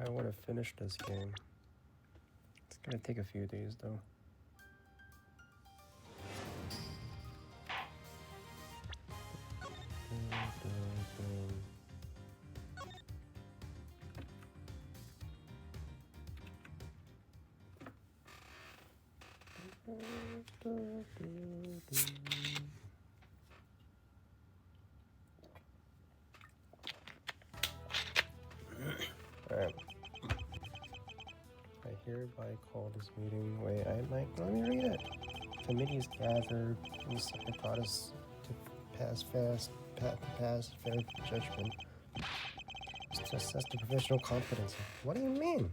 I want to finish this game. It's gonna take a few days though. Alright. I hereby call this meeting. Wait, let me read it. Committees gathered in Secretatus to pass fair judgment. To assess the professional competency. What do you mean?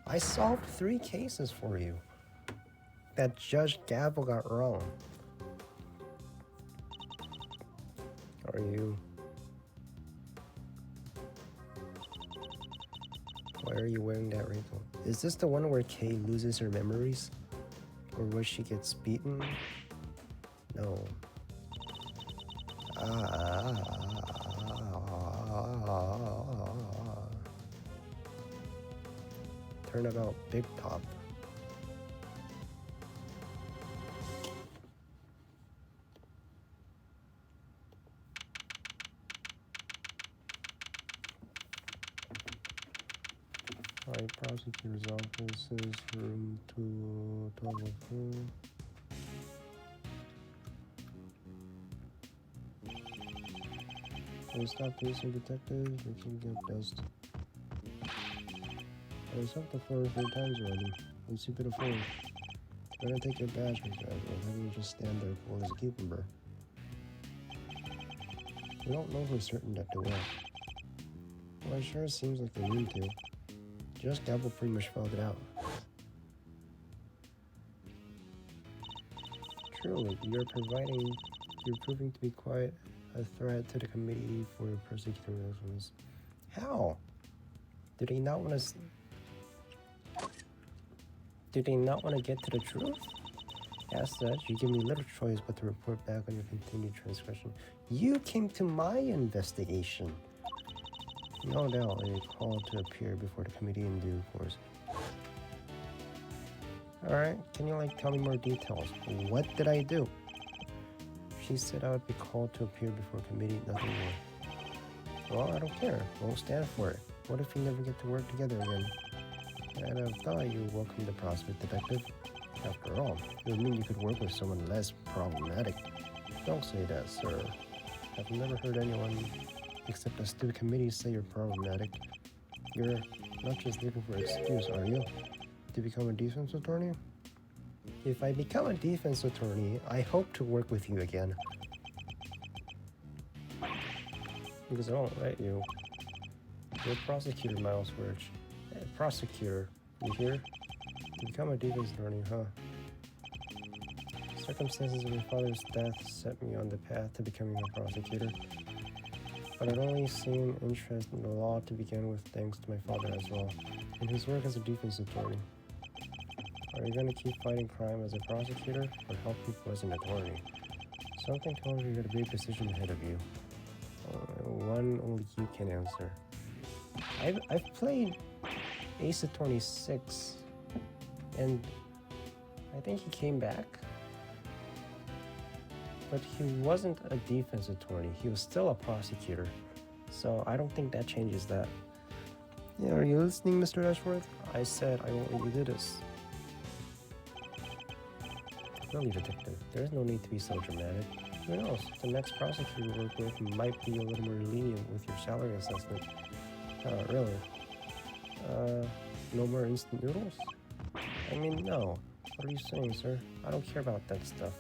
I solved 3 cases for you that Judge Gabble got wrong. Are you? Why are you wearing that wrinkle? Is this the one where Kay loses her memories? Or where she gets beaten? No. Turnabout Big Pop. Alright, prosecutor's office is room 212. Hey, stop pacing, detective. You can get dust. I stopped the floor 3 times already. It's a bit of phone. Better take your badge, Mr. Ezra. Having you just stand there cool as a cucumber. We don't know for certain that they will. Well, it sure seems like they need to. Just Gabble pretty much spelled it out. Truly, you're proving to be quite a threat to the committee for persecuting Muslims. How? Do they not want to get to the truth? As such, you give me little choice but to report back on your continued transgression. You came to my investigation. No doubt a call to appear before the committee in due course. Alright, can you tell me more details? What did I do? She said I would be called to appear before committee, nothing more. Well, I don't care. Won't stand for it. What if we never get to work together again? And I thought you welcomed the prospect, detective. After all, it would mean you could work with someone less problematic. Don't say that, sir. I've never heard anyone except a stupid committee say you're problematic. You're not just looking for an excuse, are you? To become a defense attorney? If I become a defense attorney, I hope to work with you again. Because I won't let you. You're a prosecutor, Miles Birch. Hey, prosecutor, you hear? To become a defense attorney, huh? Circumstances of your father's death set me on the path to becoming a prosecutor. But I'd only seen interest in the law to begin with thanks to my father as well, and his work as a defense attorney. Are you going to keep fighting crime as a prosecutor, or help people as an attorney? Something tells me you got a big decision ahead of you. One only you can answer. I've played Ace Attorney 6, and I think he came back. But he wasn't a defense attorney. He was still a prosecutor. So I don't think that changes that. Yeah, are you listening, Mr. Ashworth? I said I won't let you do this. Really, detective, there's no need to be so dramatic. Who knows? The next prosecutor you work with might be a little more lenient with your salary assessment. Really? No more instant noodles? I mean, no. What are you saying, sir? I don't care about that stuff.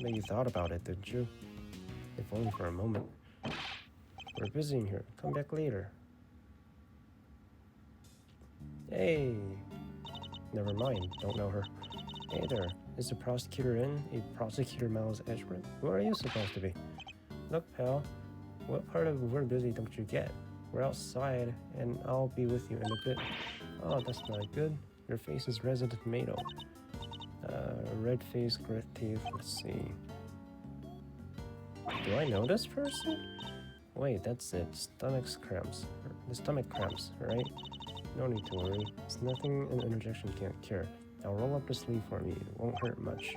But you thought about it, didn't you? If only for a moment. We're busy in here. Come back later. Hey! Never mind. Don't know her. Hey there. Is the prosecutor in? A prosecutor Miles Edgeworth? Who are you supposed to be? Look, pal. What part of we're busy don't you get? We're outside, and I'll be with you in a bit. Oh, that's not good. Your face is resident tomato. Red face, grit teeth, let's see. Do I know this person? Wait, that's it. Stomach cramps. The stomach cramps, right? No need to worry. It's nothing an injection can't cure. I'll roll up the sleeve for me. It won't hurt much.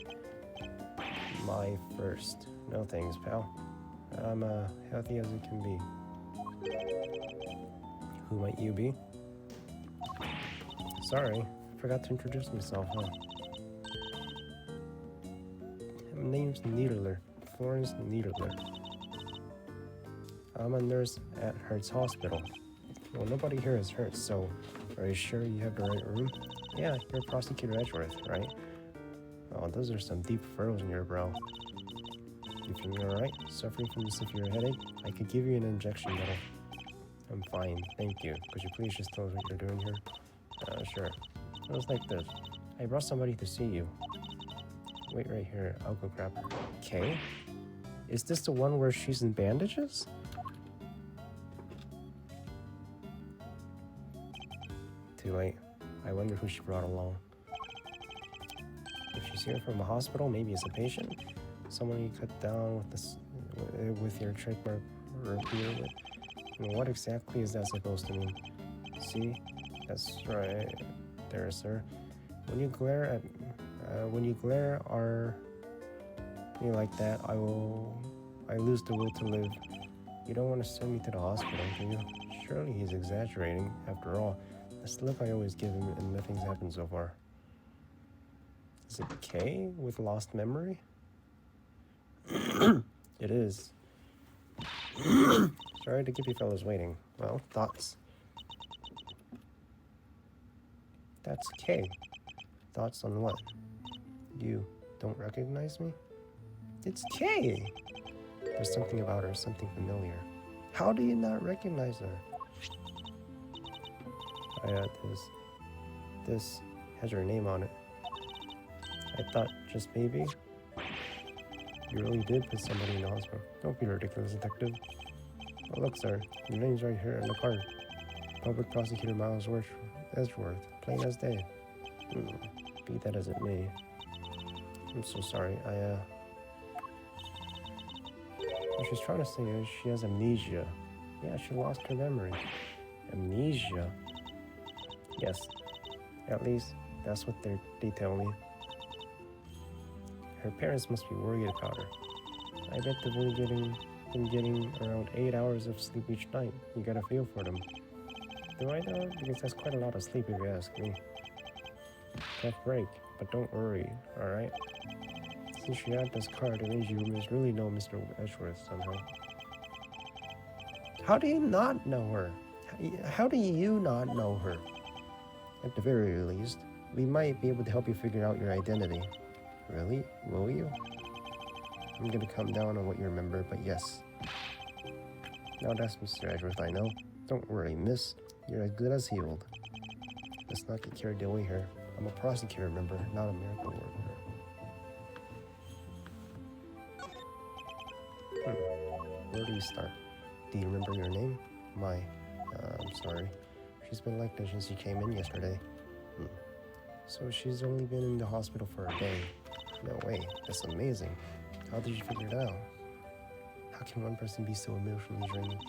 My first. No thanks, pal. I'm healthy as it can be. Who might you be? Sorry, forgot to introduce myself, huh? My name's Niederler. Florence Niederler. I'm a nurse at Hertz Hospital. Well, nobody here is Hertz, so are you sure you have the right room? Yeah, you're Prosecutor Edgeworth, right? Oh, those are some deep furrows in your brow. You feeling alright? Suffering from a severe headache? I could give you an injection that'll... I'm fine, thank you. Could you please just tell us what you're doing here? Sure. It was like this. I brought somebody to see you. Wait right here, I'll go grab her. Kay? Is this the one where she's in bandages? Too late. I wonder who she brought along. If she's here from a hospital, maybe it's a patient? Someone you cut down with this, with your trademark repeater with? And what exactly is that supposed to mean? See? That's right there, sir. When you glare at me like that, I lose the will to live. You don't want to send me to the hospital, do you? Surely he's exaggerating. After all, that's the look I always give him, and nothing's happened so far. Is it Kay with lost memory? It is. Sorry to keep you fellas waiting. Well, thoughts? That's Kay. Thoughts on what? You don't recognize me? It's Kay! There's something about her, something familiar. How do you not recognize her? This has her name on it. I thought just maybe you really did put somebody in the hospital. Don't be ridiculous, detective. Oh, look, sir, your name's right here on the card. Public Prosecutor Miles Edgeworth, plain as day. Be that as it may. I'm so sorry, what she's trying to say is she has amnesia. Yeah, she lost her memory. Amnesia? Yes, at least that's what they tell me. Her parents must be worried about her. I bet they've only been getting around 8 hours of sleep each night. You gotta feel for them. Do I though? Because that's quite a lot of sleep if you ask me. Tough break, but don't worry, alright? Since she had this card, it means you must really know Mr. Edgeworth somehow. How do you not know her? How do you not know her? At the very least, we might be able to help you figure out your identity. Really? Will you? I'm gonna come down on what you remember, but yes. Now that's Mr. Edgeworth, I know. Don't worry, miss. You're as good as healed. Let's not get carried away here. I'm a prosecutor, remember, not a miracle worker. Where do you start? Do you remember your name? I'm sorry. She's been like this since she came in yesterday. So she's only been in the hospital for a day. No way, that's amazing. How did you figure it out? How can one person be so emotionally draining?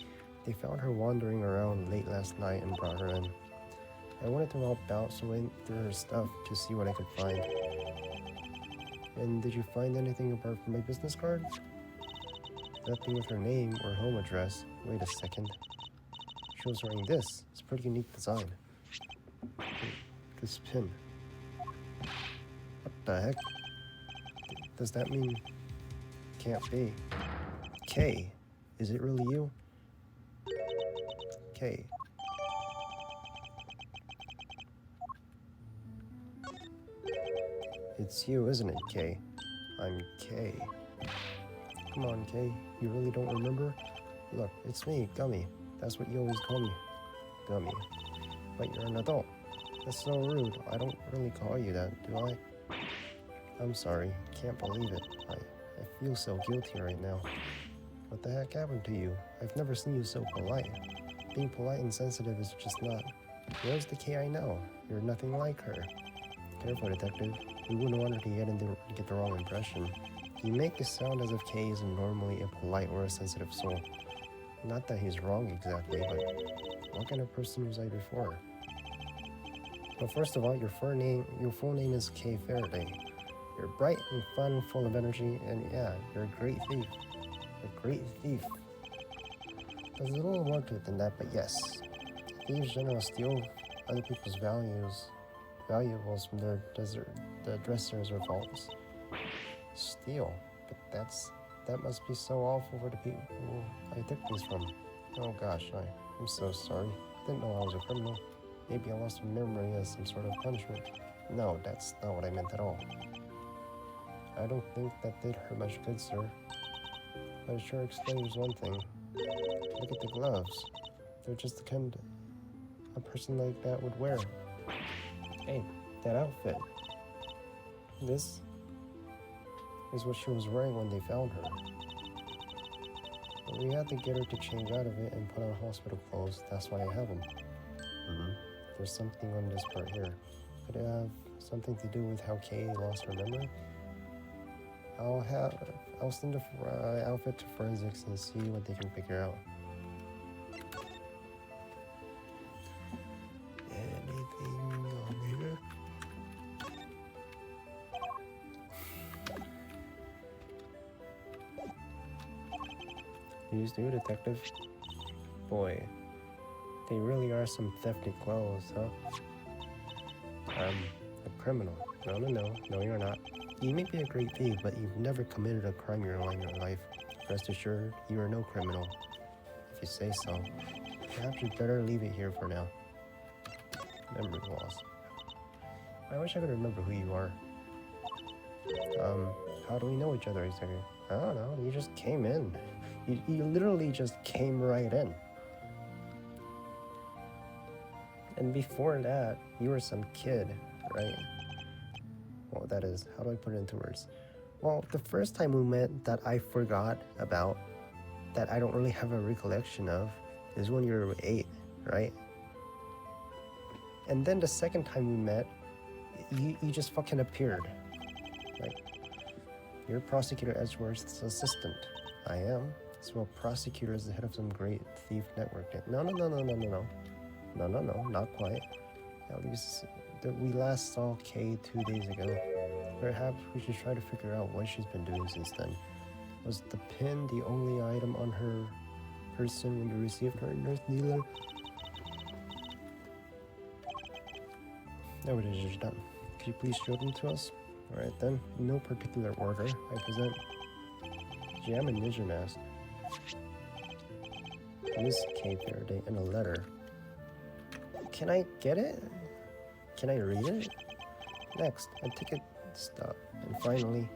They found her wandering around late last night and brought her in. I wanted to help out, so I went through her stuff to see what I could find. And did you find anything apart from my business card? Nothing with her name or home address. Wait a second. She was wearing this. It's a pretty unique design. This pin. What the heck? Does that mean... Can't be. Kay, is it really you? Kay. It's you, isn't it, Kay? I'm Kay. Come on, Kay. You really don't remember? Look, it's me, Gummy. That's what you always call me. Gummy. But you're an adult. That's so rude. I don't really call you that, do I? I'm sorry. Can't believe it. I feel so guilty right now. What the heck happened to you? I've never seen you so polite. Being polite and sensitive is just not. Where's the Kay I know? You're nothing like her. Careful, detective. We wouldn't want her to get the wrong impression. You make it sound as if Kay isn't normally a polite or a sensitive soul. Not that he's wrong exactly, but what kind of person was I before? Well, first of all, your full name is Kay Faraday. You're bright and fun, full of energy, and yeah, you're a great thief. A great thief. There's a little more to it than that, but yes. Thieves generally steal other people's valuables from their the dressers or vaults. Steal, but that must be so awful for the people I took these from. Oh gosh, I'm so sorry. I didn't know I was a criminal. Maybe I lost my memory as some sort of punishment. No, that's not what I meant at all. I don't think that did her much good, sir. But it sure explains one thing. Look at the gloves. They're just the kind a person like that would wear. Hey, that outfit. This is what she was wearing when they found her. But we had to get her to change out of it and put on hospital clothes. That's why I have them. There's something on this part here. Could it have something to do with how Kay lost her memory? I'll send the outfit to forensics and see what they can figure out. Anything on here? You do, detective? Boy, they really are some thefty clothes, huh? A criminal. No, you're not. You may be a great thief, but you've never committed a crime in your life. Rest assured, you are no criminal. If you say so. Perhaps you'd better leave it here for now. Memory loss. I wish I could remember who you are. How do we know each other exactly? I don't know, you just came in. You literally just came right in. And before that, you were some kid, right? Well, that is, how do I put it into words? Well, the first time we met that I forgot about, that I don't really have a recollection of, is when you were 8, right? And then the second time we met, you just fucking appeared. Like, you're Prosecutor Edgeworth's assistant. I am. So a prosecutor is the head of some great thief network. No, not quite. At least we last saw Kay 2 days ago. Perhaps we should try to figure out what she's been doing since then. Was the pin the only item on her person when you received her nurse dealer? No, it is done. Could you please show them to us? Alright then, in no particular order, I present Jam and Ninja Mask, Miss Kay Faraday, and a letter. Can I get it? Can I read it? Next, a ticket stub. And finally,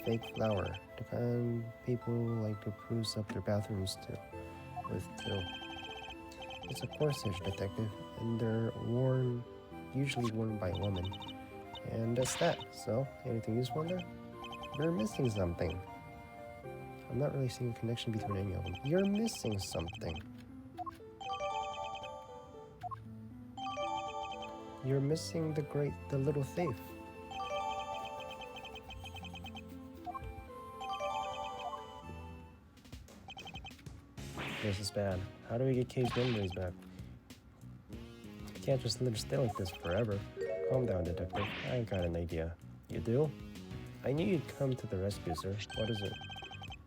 fake flower. The kind people like to spruce up their bathrooms with too. It's a corsage, detective, and they're usually worn by women. And that's that. So, anything useful there? You're missing something. I'm not really seeing a connection between any of them. You're missing something. You're missing the little thief. This is bad. How do we get Kay's memories back? You can't just let her stay like this forever. Calm down, detective. I got an idea. You do? I knew you'd come to the rescue, sir. What is it?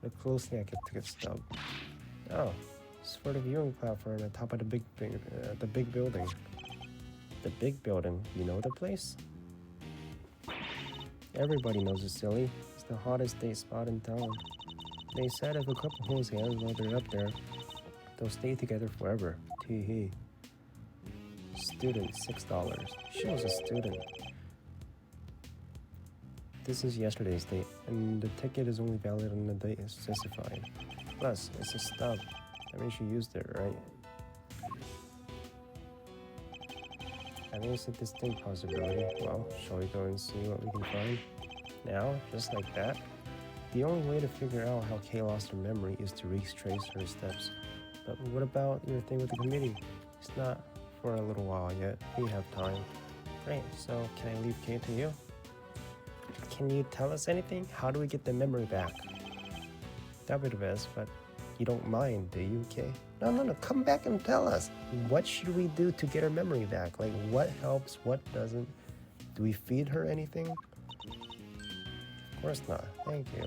Look closely at the ticket stub. Oh, it's for the viewing platform at the top of the big building. The big building, you know the place? Everybody knows it, silly. It's the hottest date spot in town. They said if a couple holds hands while they're up there, they'll stay together forever. Tee hee. Student, $6. She was a student. This is yesterday's date, and the ticket is only valid on the date specified. Plus, it's a stub. That means she used it, right? I think it's a distinct possibility. Well, shall we go and see what we can find? Now, just like that? The only way to figure out how Kay lost her memory is to retrace her steps. But what about your thing with the committee? It's not for a little while yet. We have time. Great, so can I leave Kay to you? Can you tell us anything? How do we get the memory back? That'd be the best, but You don't mind, do you, Kay? No, no, no. Come back and tell us. What should we do to get her memory back? Like, what helps, what doesn't? Do we feed her anything? Of course not. Thank you.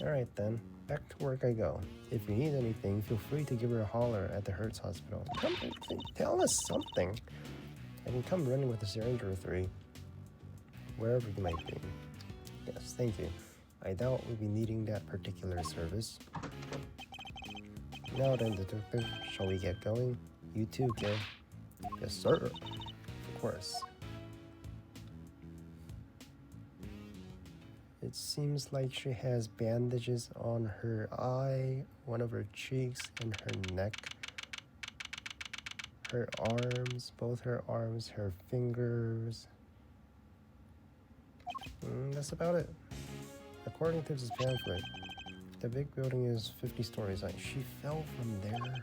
Alright then. Back to work I go. If you need anything, feel free to give her a holler at the Hertz Hospital. Come tell us something. I can come running with a syringe or three. Wherever you might be. Yes, thank you. I doubt we'll be needing that particular service. Now then, detective, shall we get going? You too, Kay. Yes, sir. Of course. It seems like she has bandages on her eye, one of her cheeks, and her neck. Her arms, both her arms, her fingers. That's about it. According to this pamphlet, the big building is 50 stories high. She fell from there.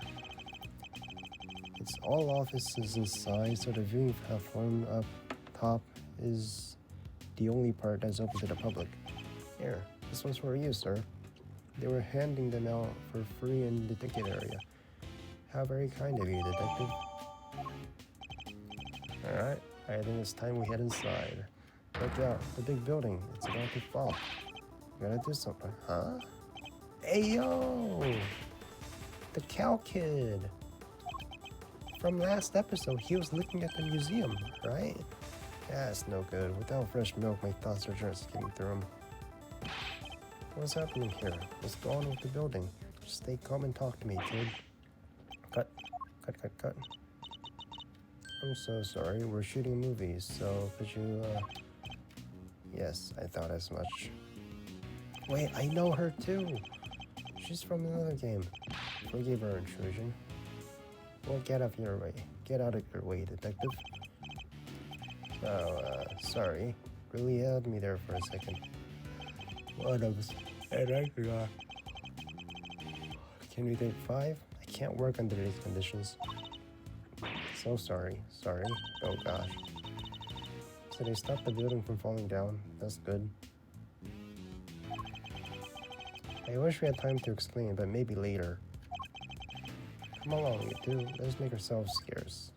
It's all offices inside, so the viewing platform up top is the only part that's open to the public. Here, this one's for you, sir. They were handing them out for free in the ticket area. How very kind of you, detective. Alright, I think it's time we head inside. Look out, the big building. It's about to fall. We gotta do something. Huh? Hey, yo! The cow kid! From last episode, he was looking at the museum, right? That's no good. Without fresh milk, my thoughts are just getting through them. What's happening here? What's going on with the building? Just stay calm and talk to me, kid. Cut. Cut, cut, cut. I'm so sorry. We're shooting movies, so could you, Yes, I thought as much. Wait, I know her too! She's from another game. Forgive our intrusion. Well, get out of your way. Get out of your way, detective. Oh, sorry. Really held me there for a second. What else? And I forgot. Can we take 5? I can't work under these conditions. So sorry. Sorry. Oh gosh. So they stopped the building from falling down. That's good. I wish we had time to explain, but maybe later. Come along, you two. Let's make ourselves scarce.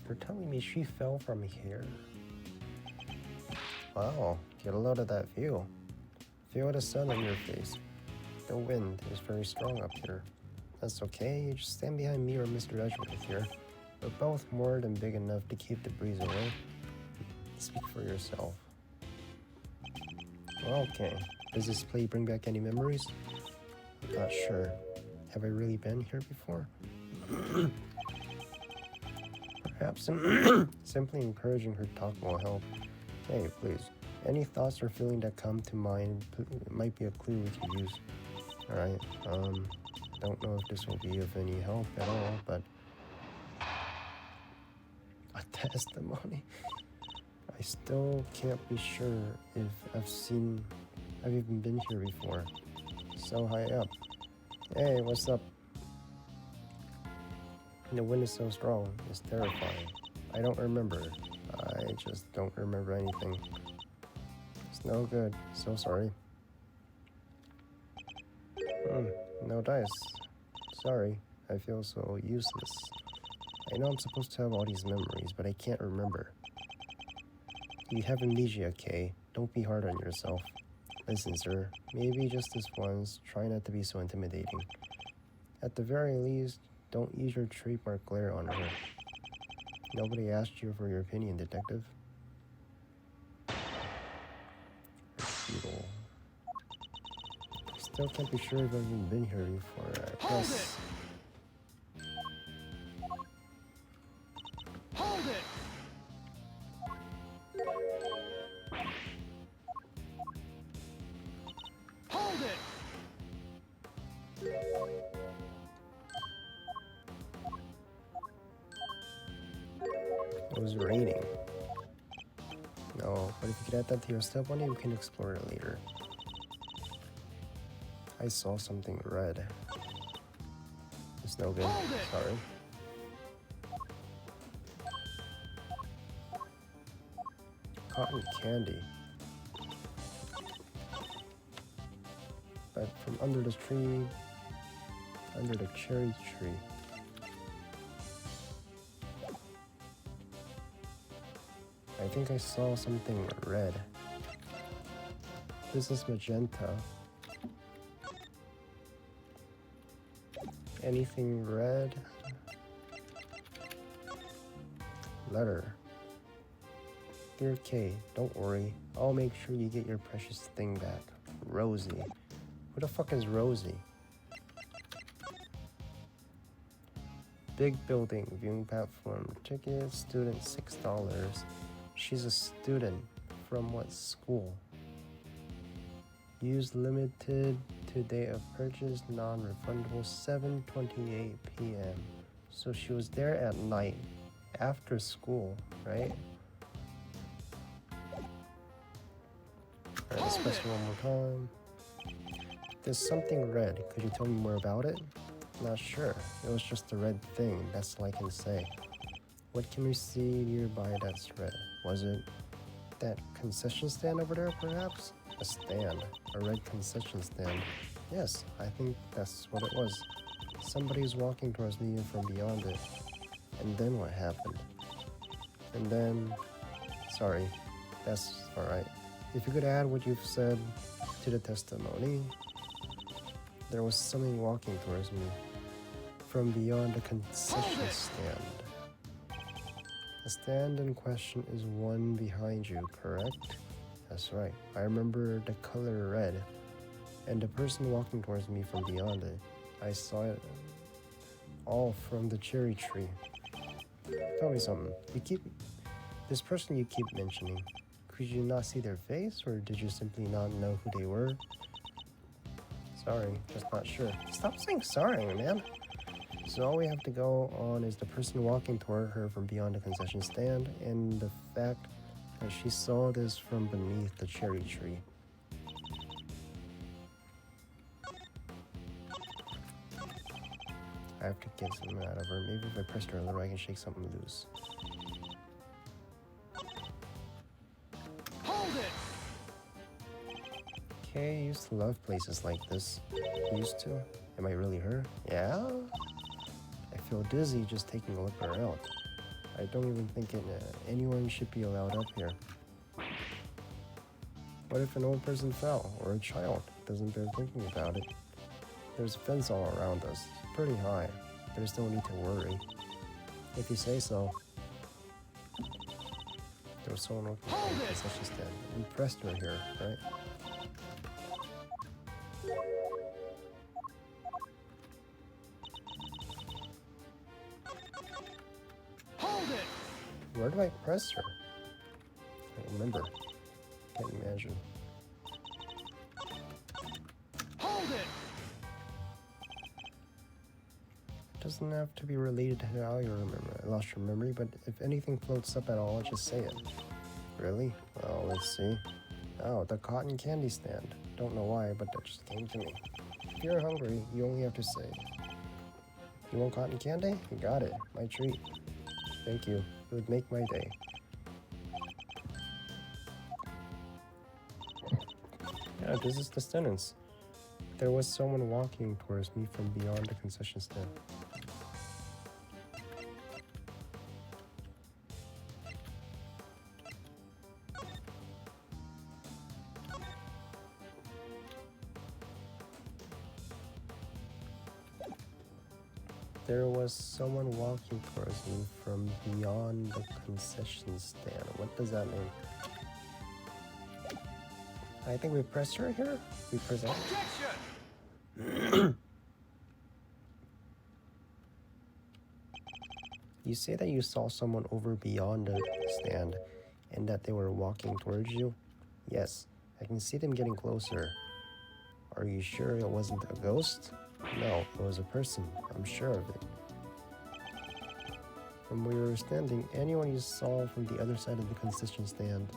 You're telling me she fell from here? Wow, get a load of that view. Feel the sun on your face. The wind is very strong up here. That's okay, you just stand behind me or Mr. Edgeworth here. We're both more than big enough to keep the breeze away. Speak for yourself. Well, okay. Does this play bring back any memories? I'm not sure. Have I really been here before? Perhaps simply encouraging her talk will help. Hey, please. Any thoughts or feeling that come to mind might be a clue we can use. Alright, don't know if this will be of any help at all, but... A testimony? I still can't be sure if I've even been here before. So high up. Hey, what's up? The wind is so strong, it's terrifying. I don't remember. I just don't remember anything. It's no good. So sorry. No dice. Sorry. I feel so useless. I know I'm supposed to have all these memories, but I can't remember. You have amnesia, Kay. Don't be hard on yourself. Listen, sir. Maybe just this once, try not to be so intimidating. At the very least, don't use your trademark glare on her. Nobody asked you for your opinion, detective. Futile. I still can't be sure if I've even been here before. Hold it! Hold it! Hold it! It was raining. No, but if you could add that to your step one day, we can explore it later. I saw something red. It's no good. Sorry. cotton candy. But from under the tree, under the cherry tree. I think I saw something red. This is magenta. Anything red? Letter. Dear Kay, don't worry. I'll make sure you get your precious thing back. Rosie. Who the fuck is Rosie? Big building, viewing platform, ticket, student $6. She's a student. From what school? Use limited to date of purchase, non-refundable, 7:28 p.m. So she was there at night, after school, right? Alright, let's press it one more time. There's something red. Could you tell me more about it? Not sure. It was just a red thing, that's all I can say. What can we see nearby that's red? Was it that concession stand over there, perhaps? A stand. A red concession stand. Yes, I think that's what it was. Somebody's walking towards me from beyond it. And then what happened? And then... Sorry. That's alright. If you could add what you've said to the testimony. There was something walking towards me from beyond the concession stand. The stand in question is one behind you, correct? That's right. I remember the color red, and the person walking towards me from beyond it. I saw it all from the cherry tree. Tell me something. This person you keep mentioning, could you not see their face, or did you simply not know who they were? Sorry, just not sure. Stop saying sorry, man. So all we have to go on is the person walking toward her from beyond the concession stand, and the fact that she saw this from beneath the cherry tree. I have to get something out of her. Maybe if I press her a little, I can shake something loose. Hold it! Kay used to love places like this. Used to? Am I really her? Yeah? I feel dizzy just taking a look around. I don't even think anyone should be allowed up here. What if an old person fell, or a child doesn't bear thinking about it? There's a fence all around us, pretty high. There's no need to worry. If you say so. There was someone working at the concession stand. We pressed her here, right? Hold it! Where do I press her? I don't remember. Can't imagine. Hold it! It doesn't have to be related to how you remember. I lost your memory, but if anything floats up at all, just say it. Really? Well, let's see. Oh, the cotton candy stand. Don't know why, but that just came to me. If you're hungry, you only have to say, "You want cotton candy? You got it. My treat. Thank you. It would make my day." Yeah, this is the sentence. There was someone walking towards me from beyond the concession stand. There was someone walking towards me from beyond the concession stand. What does that mean? I think we pressed her here. We press that. Objection! You say that you saw someone over beyond the stand and that they were walking towards you? Yes, I can see them getting closer. Are you sure it wasn't a ghost? No, it was a person. I'm sure of it. From where you were standing, anyone you saw from the other side of the concession stand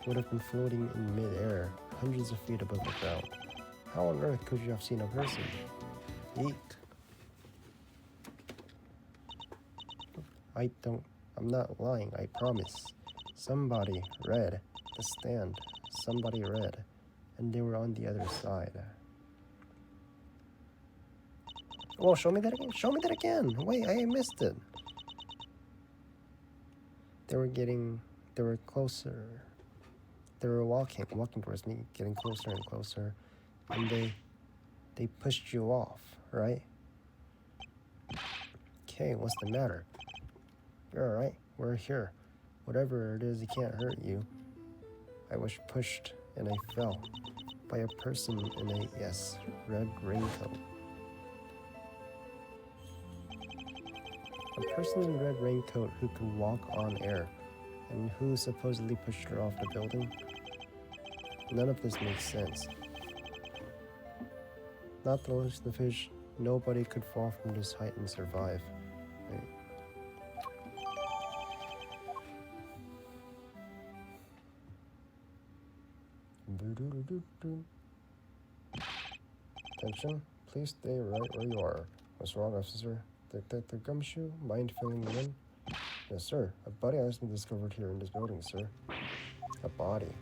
would have been floating in midair, hundreds of feet above the ground. How on earth could you have seen a person? Eat. I'm not lying, I promise. Somebody read the stand. Somebody read. And they were on the other side. Well, show me that again. Show me that again. Wait, I missed it. They were closer. They were walking towards me, getting closer and closer. And they pushed you off, right? Okay, what's the matter? You're alright. We're here. Whatever it is, it can't hurt you. I was pushed and I fell by a person in a, yes, red raincoat. A person in a red raincoat who could walk on air and who supposedly pushed her off the building. None of this makes sense. Not to lose the fish, nobody could fall from this height and survive. Right? Attention, please stay right where you are. What's wrong, officer? Detective Gumshoe, mind filling you in? Yes, sir. A body has been discovered here in this building, sir. A body.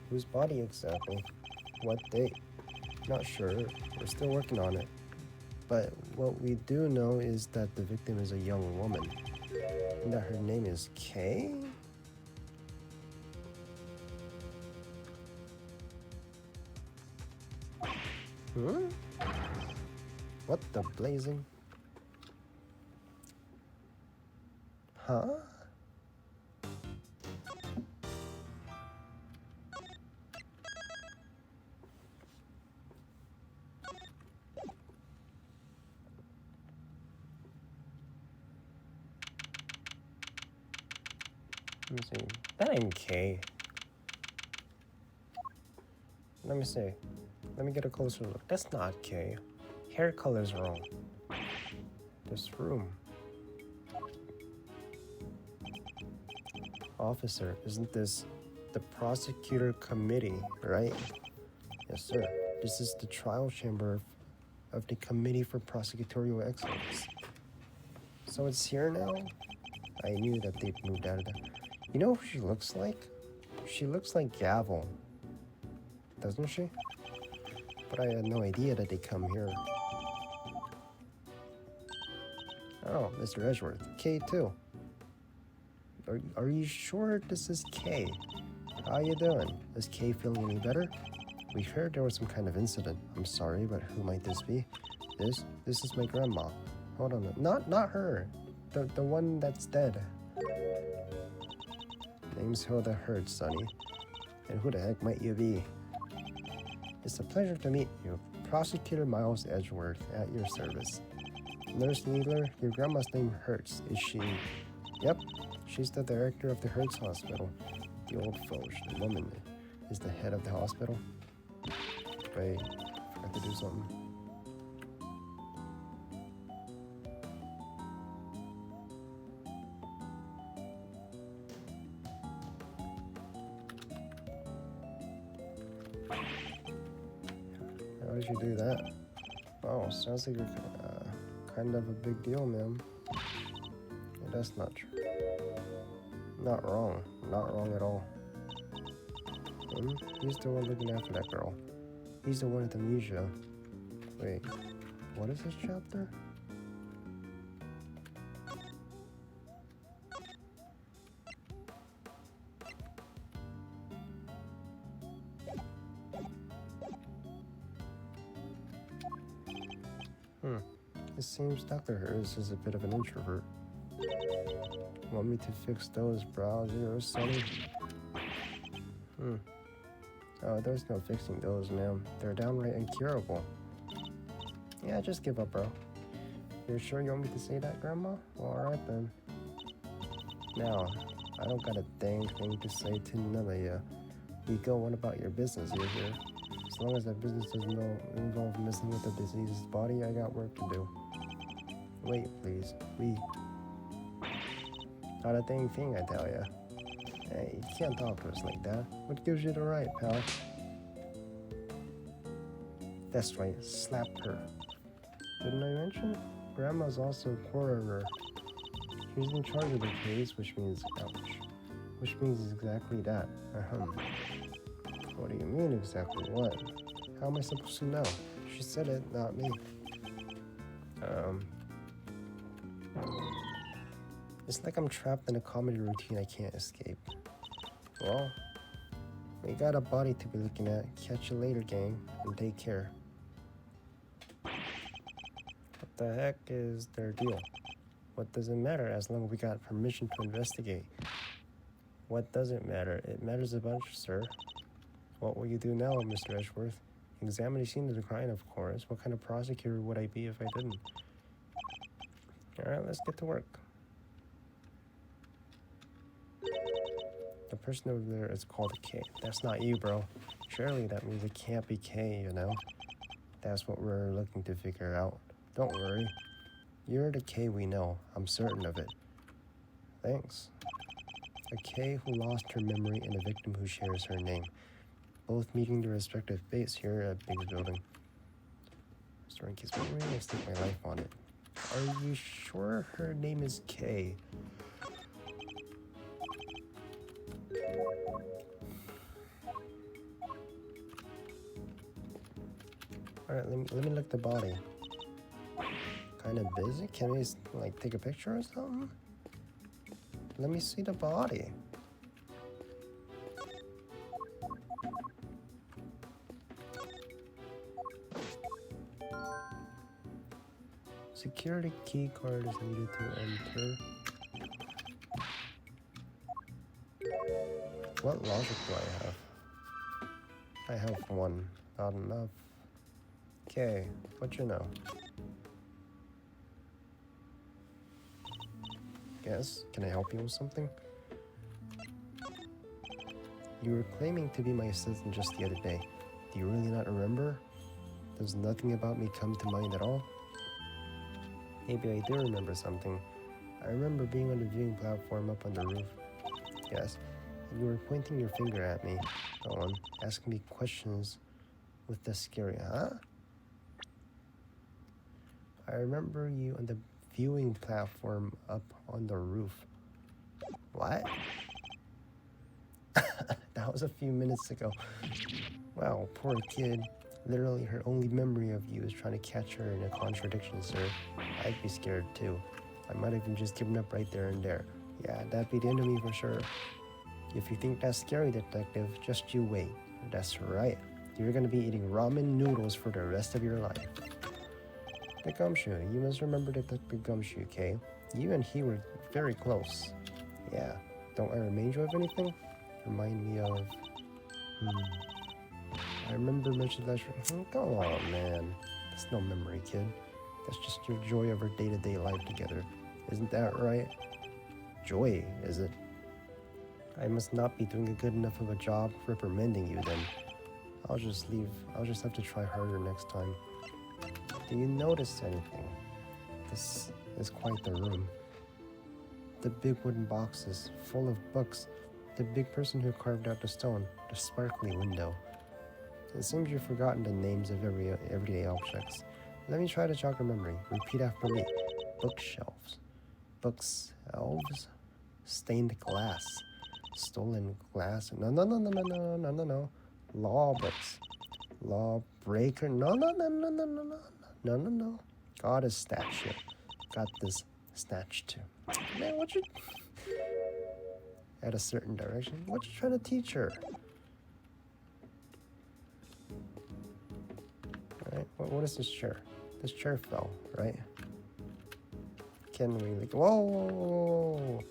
Whose body exactly? What date? Not sure. We're still working on it. But what we do know is that the victim is a young woman. And that her name is Kay? What the blazing? Huh? Let me see. That ain't K. Let me see. Let me get a closer look. That's not K. Hair color's wrong. This room. Officer, isn't this the prosecutor committee, right? Yes, sir. This is the trial chamber of the Committee for Prosecutorial Excellence. So it's here now? I knew that they'd moved out of there. You know who she looks like? She looks like Gavel. Doesn't she? But I had no idea that they come here. Oh, Mr. Edgeworth. K2. Are you sure this is K? How you doing? Is K feeling any better? We heard there was some kind of incident. I'm sorry, but who might this be? This is my grandma. Hold on. Not her. The one that's dead. Name's Hilda Hurd, Sonny. And who the heck might you be? It's a pleasure to meet you. Prosecutor Miles Edgeworth, at your service. Nurse Needler, your grandma's name Hertz. Is she? Yep, she's the director of the Hertz Hospital. The old Foch, the woman, is the head of the hospital. Wait, forgot to do something. How did you do that? Oh, sounds like you're kind of a big deal, ma'am. Yeah, that's not true. Not wrong. Not wrong at all. He's the one looking after that girl. He's the one with amnesia. Wait, what is this chapter? It seems Dr. Hurst is a bit of an introvert. Want me to fix those brows of yours, Sonny? Oh, there's no fixing those, ma'am. They're downright incurable. Yeah, just give up, bro. You're sure you want me to say that, Grandma? Well, alright then. Now, I don't got a dang thing to say to none of you. You go on about your business, you hear? As long as that business doesn't involve messing with the diseased body, I got work to do. Wait, please. Not a dang thing, I tell ya. Hey, you can't talk to us like that. What gives you the right, pal? That's right, slap her. Didn't I mention? Grandma's also a coroner. He's in charge of the case, which means ouch. Which means exactly that. What do you mean exactly what? How am I supposed to know? She said it, not me. It's like I'm trapped in a comedy routine I can't escape. Well, we got a body to be looking at. Catch you later, gang, and take care. What the heck is their deal? What does it matter as long as we got permission to investigate? What does it matter? It matters a bunch, sir. What will you do now, Mr. Edgeworth? Examine the scene of the crime, of course. What kind of prosecutor would I be if I didn't? Alright, let's get to work. The person over there is called K. That's not you, bro. Surely that means it can't be K, you know? That's what we're looking to figure out. Don't worry. You're the K we know. I'm certain of it. Thanks. A K who lost her memory and a victim who shares her name. Both meeting their respective fates here at Big's building. Restoring K's memory, I stake my life on it. Are you sure her name is K? Alright, let me look at the body. Kind of busy? Can we like take a picture or something? Let me see the body. Security key card is needed to enter. What logic do I have? I have one. Not enough. Okay, what you know? Yes, can I help you with something? You were claiming to be my assistant just the other day. Do you really not remember? Does nothing about me come to mind at all? Maybe I do remember something. I remember being on the viewing platform up on the roof. Yes, and you were pointing your finger at me. Go on, asking me questions with the scary, huh? I remember you on the viewing platform up on the roof. What? That was a few minutes ago. Wow, poor kid. Literally, her only memory of you is trying to catch her in a contradiction, sir. I'd be scared too. I might have even just given up right there and there. Yeah, that'd be the end of me for sure. If you think that's scary, detective, just you wait. That's right. You're gonna be eating ramen noodles for the rest of your life. The Gumshoe. You must remember Detective Gumshoe, Kay. You and he were very close. Yeah. Don't I remind you of anything? Remind me of... I remember mentioned that... Go on, man. That's no memory, kid. That's just your joy of our day-to-day life together. Isn't that right? Joy, is it? I must not be doing a good enough of a job reprimanding you then. I'll just leave. I'll just have to try harder next time. Do you notice anything? This is quite the room. The big wooden boxes, full of books. The big person who carved out the stone. The sparkly window. It seems you've forgotten the names of everyday objects. Let me try to jog your memory. Repeat after me. Bookshelves. Books. Elves. Stained glass. Stolen glass. No. Law books. Lawbreaker. No. Goddess statue. Got this snatch too. Man, what you... At a certain direction. What you trying to teach her? Alright, what is this chair? This chair fell, right? Can we like... Whoa!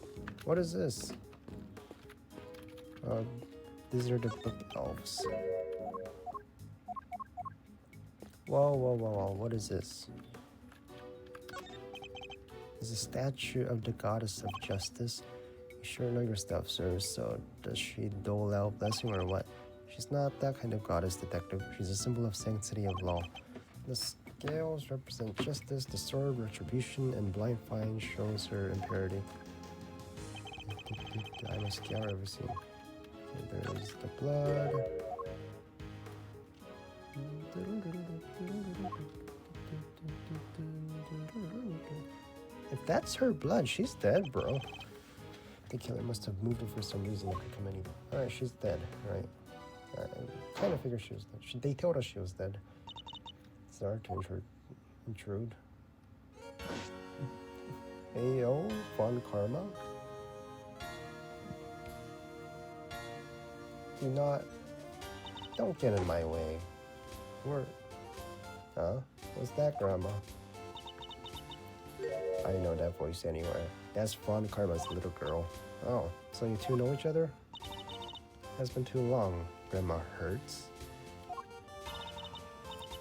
What is this? These are the book elves. Whoa. What is this? It's a statue of the goddess of justice. You sure know your stuff, sir. So does she dole out blessing or what? She's not that kind of goddess, detective. She's a symbol of sanctity of law. The scales represent justice, the sword, retribution, and blind fine shows her impurity. I'm a scale I've ever seen. Okay, there's the blood. It That's her blood. She's dead, bro. The killer must have moved her for some reason after committing. Alright, she's dead, right? I kind of figured she was dead. They told us she was dead. Sorry to intrude. Ayo, Von Karma? Don't get in my way. Huh? What's that, Grandma? I know that voice anywhere. That's Von Karma's little girl. Oh, so you two know each other? Has been too long. Grandma Hurts.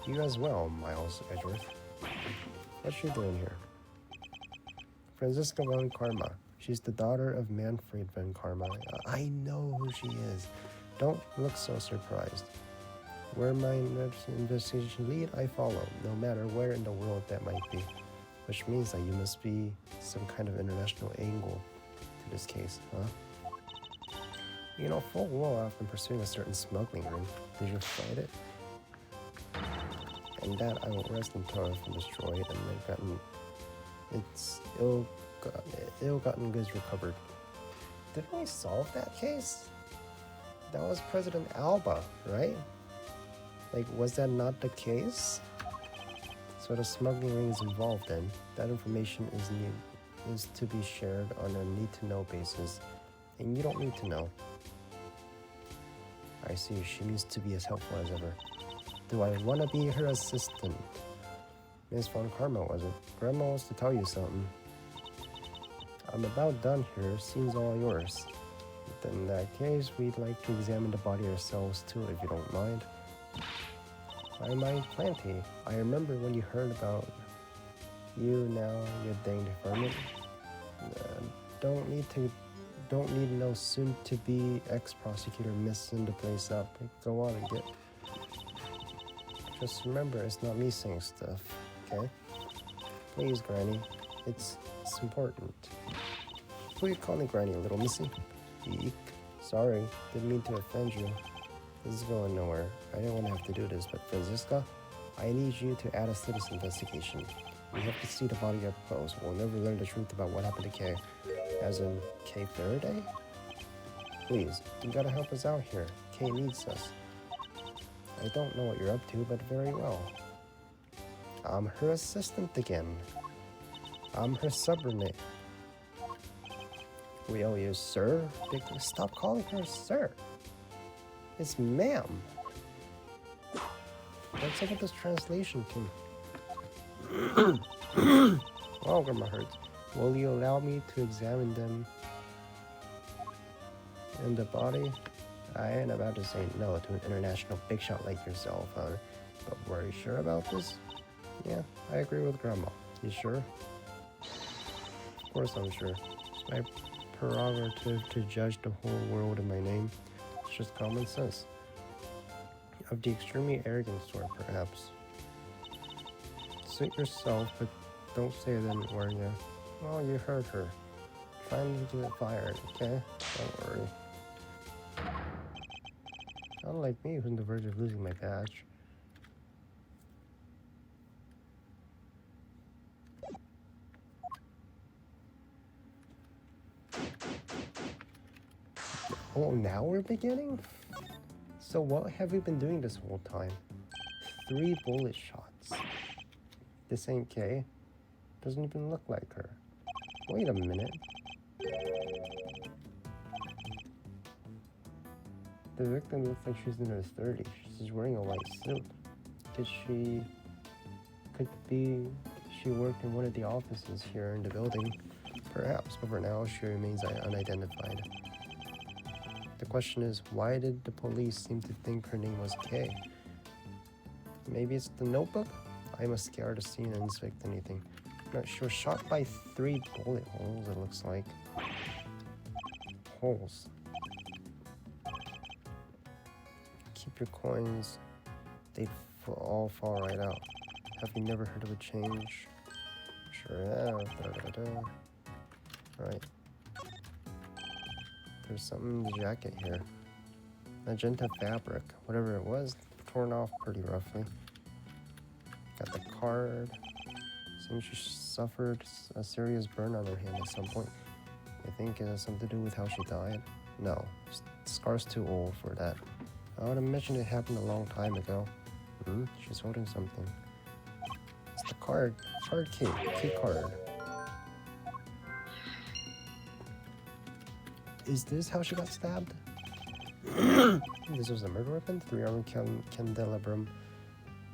You as well, Miles Edgeworth. What's she doing here? Franziska Von Karma. She's the daughter of Manfred Von Karma. I know who she is. Don't look so surprised. Where my investigation lead, I follow, no matter where in the world that might be. Which means that you must be some kind of international angle to this case, huh? You know full well I've been pursuing a certain smuggling ring. Did you fight it? And that I won't rest until I've been destroyed and they've gotten its ill-gotten goods recovered. Didn't we solve that case? That was President Alba, right? Like, was that not the case? So the smuggling ring is involved in. That information is to be shared on a need-to-know basis. And you don't need to know. I see, she needs to be as helpful as ever. Do I want to be her assistant? Miss Von Karma, was it? Grandma wants to tell you something. I'm about done here. Scene's all yours. But in that case, we'd like to examine the body ourselves too, if you don't mind. I mind plenty. I remember when you heard about you now, you dang deferment. Don't need no soon-to-be ex-prosecutor messing the place up. Go on and get. Just remember, it's not me saying stuff, okay? Please, Granny. It's important. Who you calling Granny, little missy? Eek. Sorry, didn't mean to offend you. This is going nowhere. I didn't want to have to do this, but Franziska, I need you to add a citizen investigation. We have to see the body up close. We'll never learn the truth about what happened to Kay. As in, Kay Faraday? Please, you gotta help us out here. Kay needs us. I don't know what you're up to, but very well. I'm her assistant again. I'm her subordinate. We owe you, sir. Stop calling her sir. It's ma'am. Let's look at this translation too. Oh, Grandma Hurts. Will you allow me to examine them in the body? I ain't about to say no to an international big shot like yourself, huh? But were you sure about this? Yeah, I agree with Grandma. You sure? Of course I'm sure. It's my prerogative to judge the whole world in my name. It's just common sense. Of the extremely arrogant sort, perhaps. Suit yourself, but don't say I didn't warn you. Well, you heard her. Trying to get fired, okay? Don't worry. Unlike me, who's on the verge of losing my badge. Oh, now we're beginning? So what have we been doing this whole time? 3 bullet shots. This ain't Kay. Doesn't even look like her. Wait a minute. The victim looks like she's in her 30s. She's wearing a white suit. Could be she worked in one of the offices here in the building. Perhaps, but for now she remains unidentified. The question is, why did the police seem to think her name was Kay? Maybe it's the notebook? I must scour the scene and inspect anything. Not sure. Shot by 3 bullet holes, it looks like. Holes. Keep your coins. They'd all fall right out. Have you never heard of a change? Sure have. Right. There's something in the jacket here. Magenta fabric. Whatever it was, torn off pretty roughly. Got the card. Seems she suffered a serious burn on her hand at some point. I think it has something to do with how she died. No, Scar's too old for that. I would imagine it happened a long time ago. She's holding something. It's the card key card. Is this how she got stabbed? This was a murder weapon, 3-armed candelabrum.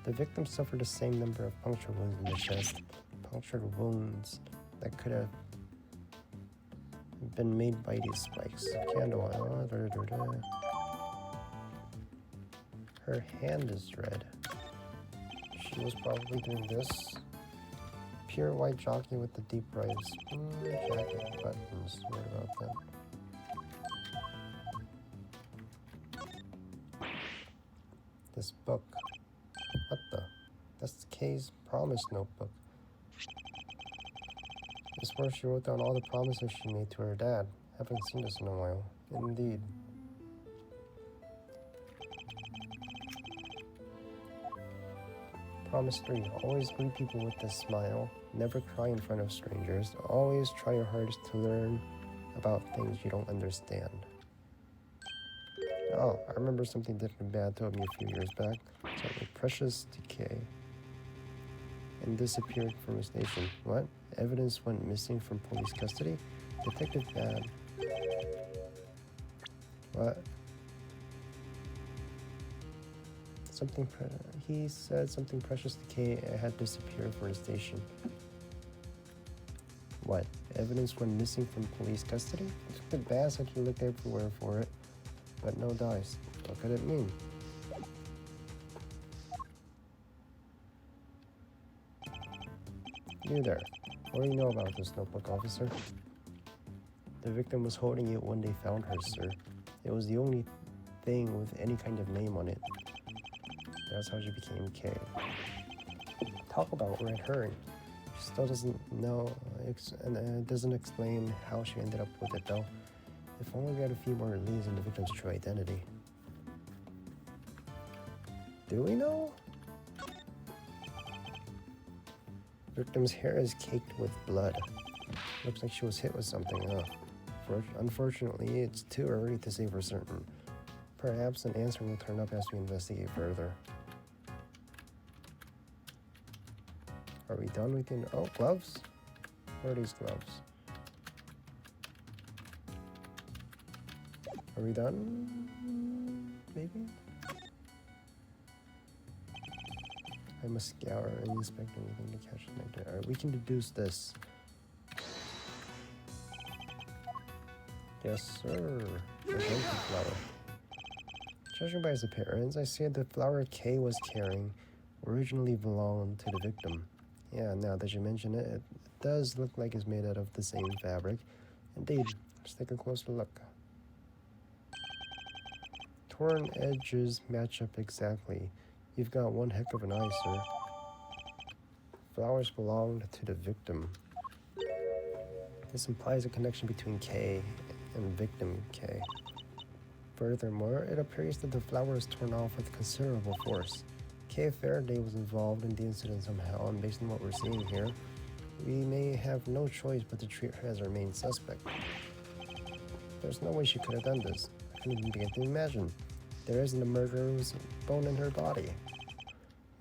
The victim suffered the same number of puncture wounds in the chest. Punctured wounds that could have been made by these spikes. Candle oil. Her hand is red. She was probably doing this. Pure white jockey with the deep red jacket buttons. What about that? This book. What the? That's Kay's promise notebook. This is where she wrote down all the promises she made to her dad. Haven't seen this in a while. Indeed. Promise 3. Always greet people with a smile. Never cry in front of strangers. Always try your hardest to learn about things you don't understand. Oh, I remember something different bad told me a few years back. Something precious decay. And disappeared from a station. What? Evidence went missing from police custody? Detective Bad. What? He said something precious decay had disappeared from the station. What? Evidence went missing from police custody? Detective Bad said he looked everywhere for it, but no dice. What could it mean? You there. What do you know about this notebook, officer? The victim was holding it when they found her, sir. It was the only thing with any kind of name on it. That's how she became Kay. Talk about red herring. She still doesn't know, and doesn't explain how she ended up with it, though. If only we had a few more leads on the victim's true identity. Do we know? Victim's hair is caked with blood. Looks like she was hit with something, huh? Unfortunately, it's too early to say for certain. Perhaps an answer will turn up as we investigate further. Are we done with the... Oh, gloves? Where are these gloves? Are we done? Maybe? I must scour and inspect anything to catch an idea. Alright, we can deduce this. Yes, sir. A empty flower. Judging by his appearance, I see the flower Kay was carrying originally belonged to the victim. Yeah, now that you mention it, it does look like it's made out of the same fabric. Indeed. Let's take a closer look. Torn edges match up exactly. You've got one heck of an eye, sir. Flowers belonged to the victim. This implies a connection between Kay and victim Kay. Furthermore, it appears that the flower was torn off with considerable force. Kay Faraday was involved in the incident somehow, and based on what we're seeing here, we may have no choice but to treat her as our main suspect. There's no way she could have done this. I couldn't even begin to imagine. There isn't a murderer's bone in her body.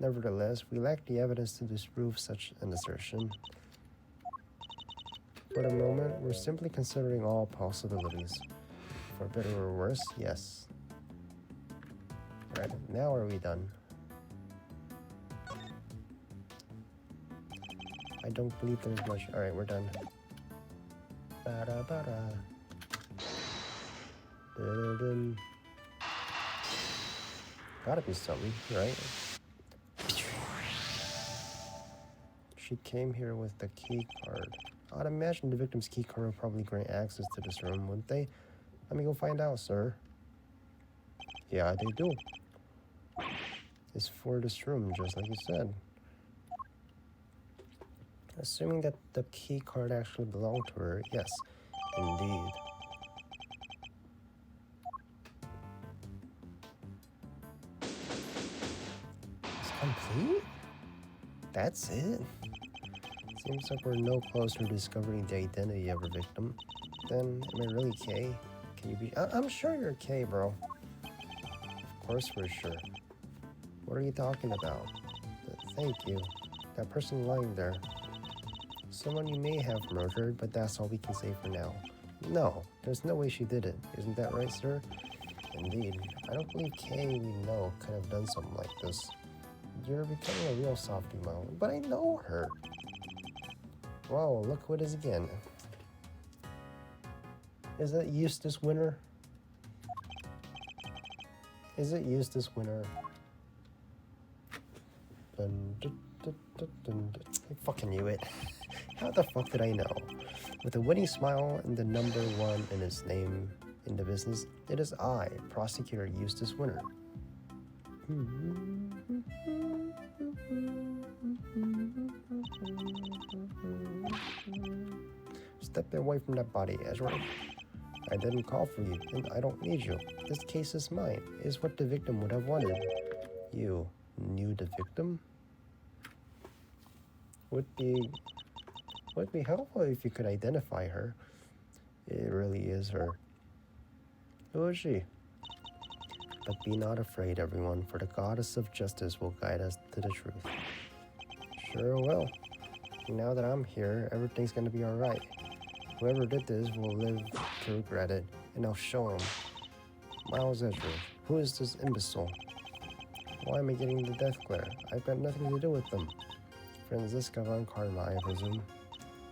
Nevertheless, we lack the evidence to disprove such an assertion. For the moment, we're simply considering all possibilities. For better or worse, yes. Alright, now are we done? I don't believe there's much. Alright, we're done. Ba-da-ba-da. Da-da-dum. Gotta be something, right? She came here with the key card. I'd imagine the victim's key card would probably grant access to this room, wouldn't they? Let me go find out, sir. Yeah, they do. It's for this room, just like you said. Assuming that the key card actually belonged to her, yes, indeed. It's complete? That's it? Seems like we're no closer to discovering the identity of our victim. Then, am I really Kay? Can you be? I'm sure you're Kay, bro. Of course we're sure. What are you talking about? Thank you. That person lying there. Someone you may have murdered, but that's all we can say for now. No, there's no way she did it. Isn't that right, sir? Indeed. I don't believe Kay we know could have done something like this. You're becoming a real softie, Mom. But I know her. Wow, look who it is again. Is that Eustace Winter? Is it Eustace Winter? I fucking knew it. How the fuck did I know? With a winning smile and the number 1 in his name in the business, it is I, Prosecutor Eustace Winter. Step away from that body, Ezra. I didn't call for you, and I don't need you. This case is mine. It is what the victim would have wanted. You knew the victim? Would be helpful if you could identify her. It really is her. Who is she? But be not afraid, everyone, for the goddess of justice will guide us to the truth. Sure will. Now that I'm here, everything's gonna be alright. Whoever did this will live to regret it, and I'll show him. Miles Ezra, who is this imbecile? Why am I getting the death glare? I've got nothing to do with them. Franziska von Karma, I presume.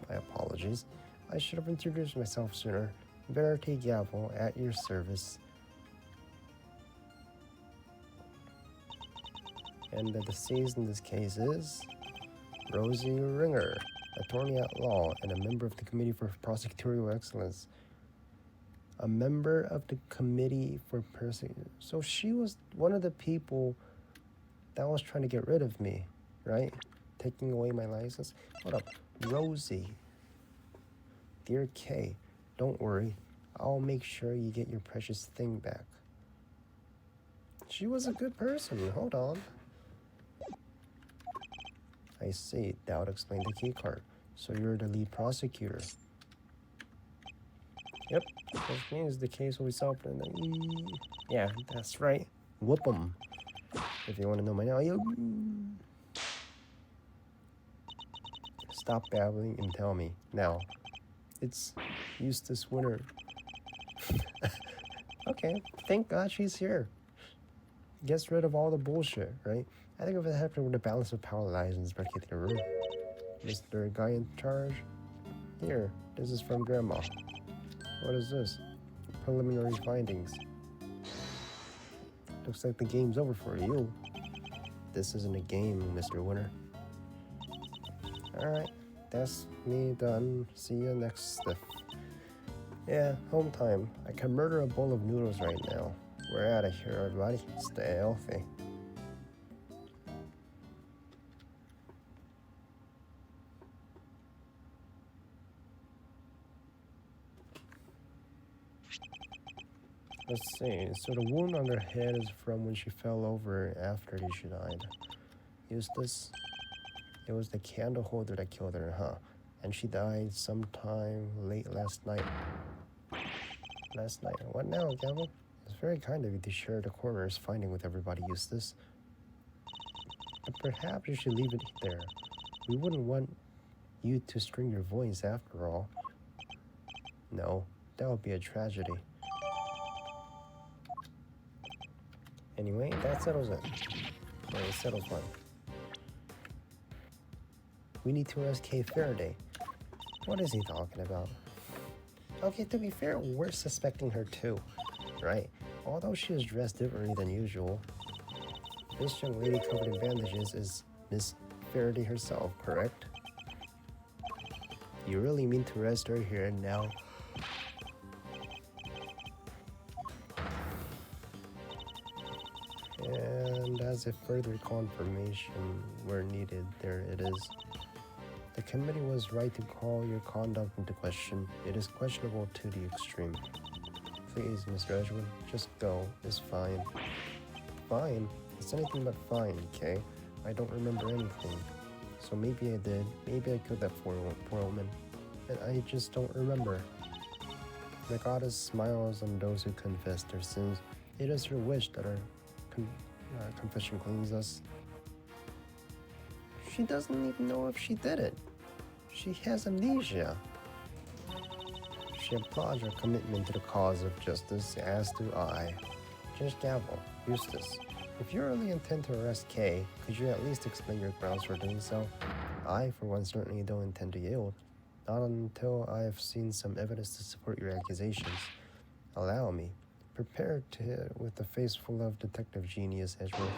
My apologies. I should have introduced myself sooner. Verity Gavel, at your service. And the deceased in this case is Rosie Ringer, attorney at law and a member of the Committee for Prosecutorial Excellence. A member of the Committee for So she was one of the people that was trying to get rid of me, right? Taking away my license. Hold up. Rosie. Dear Kay, don't worry. I'll make sure you get your precious thing back. She was a good person. Hold on. I see. That would explain the key card. So you're the lead prosecutor. Yep. Which means the case will be solved in the... Yeah, that's right. Whoop 'em. If you want to know my name. Stop babbling and tell me. Now. It's Eustace Winter. Okay. Thank God she's here. Gets rid of all the bullshit, right? I think if it happened with the balance of power lies in this particular room. Mr. Guy in charge. Here, this is from Grandma. What is this? Preliminary findings. Looks like the game's over for you. This isn't a game, Mr. Winter. Alright, that's me done. See you next stuff. Yeah, home time. I can murder a bowl of noodles right now. We're out of here, everybody. Stay healthy. Let's see. So the wound on her head is from when she fell over after she died. Eustace? It was the candle holder that killed her, huh? And she died sometime late last night. Last night? What now, Gavel? It's very kind of you to share the coroner's finding with everybody, Eustace. But perhaps you should leave it there. We wouldn't want you to string your voice after all. No, that would be a tragedy. Anyway, that settles it. Well, it settles one. We need to arrest Kay Faraday. What is he talking about? Okay, to be fair, we're suspecting her too, right? Although she was dressed differently than usual. This young lady covered in bandages is Miss Faraday herself, correct? You really mean to arrest her here and now? And as if further confirmation were needed, there it is. The committee was right to call your conduct into question. It is questionable to the extreme. Please, Mr. Edgewood, just go. It's fine. Fine? It's anything but fine, okay? I don't remember anything. So maybe I did. Maybe I killed that poor woman. And I just don't remember. The goddess smiles on those who confess their sins. It is her wish that our confession cleans us. She doesn't even know if she did it. She has amnesia. She applauds your commitment to the cause of justice, as do I. Judge Gavel, Eustace, if you really intend to arrest Kay, could you at least explain your grounds for doing so? I, for one, certainly don't intend to yield. Not until I have seen some evidence to support your accusations. Allow me. Prepared to hit with a face full of detective genius, Edgeworth.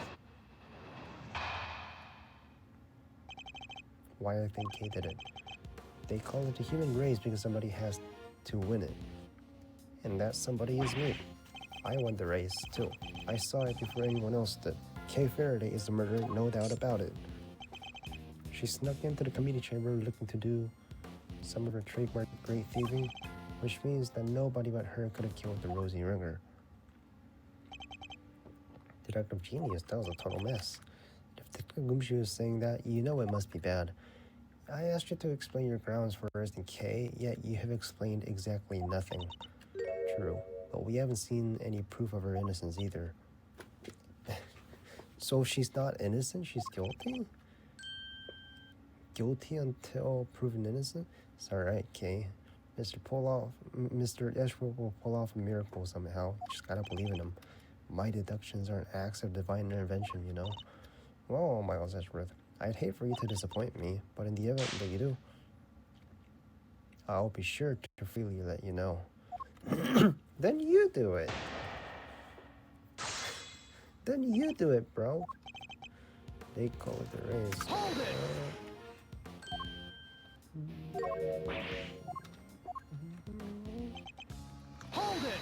Why I think Kay did it. They call it the human race because somebody has to win it. And that somebody is me. I won the race, too. I saw it before anyone else did. Kay Faraday is the murderer, no doubt about it. She snuck into the committee chamber looking to do some of her trademark great thieving, which means that nobody but her could have killed the Rosie Ringer. Detective Genius, that was a total mess. If Detective Gumshoe is saying that, you know it must be bad. I asked you to explain your grounds for arresting Kay, yet you have explained exactly nothing. True, but we haven't seen any proof of her innocence either. So if she's not innocent, she's guilty? Guilty until proven innocent? It's alright, Kay. Mr. Edgeworth will pull off a miracle somehow. Just gotta believe in him. My deductions aren't acts of divine intervention, you know? Well, Miles Edgeworth, I'd hate for you to disappoint me, but in the event that you do, I'll be sure to freely let you know. Then you do it. Then you do it, bro. They call it the race. Hold it! Hold it!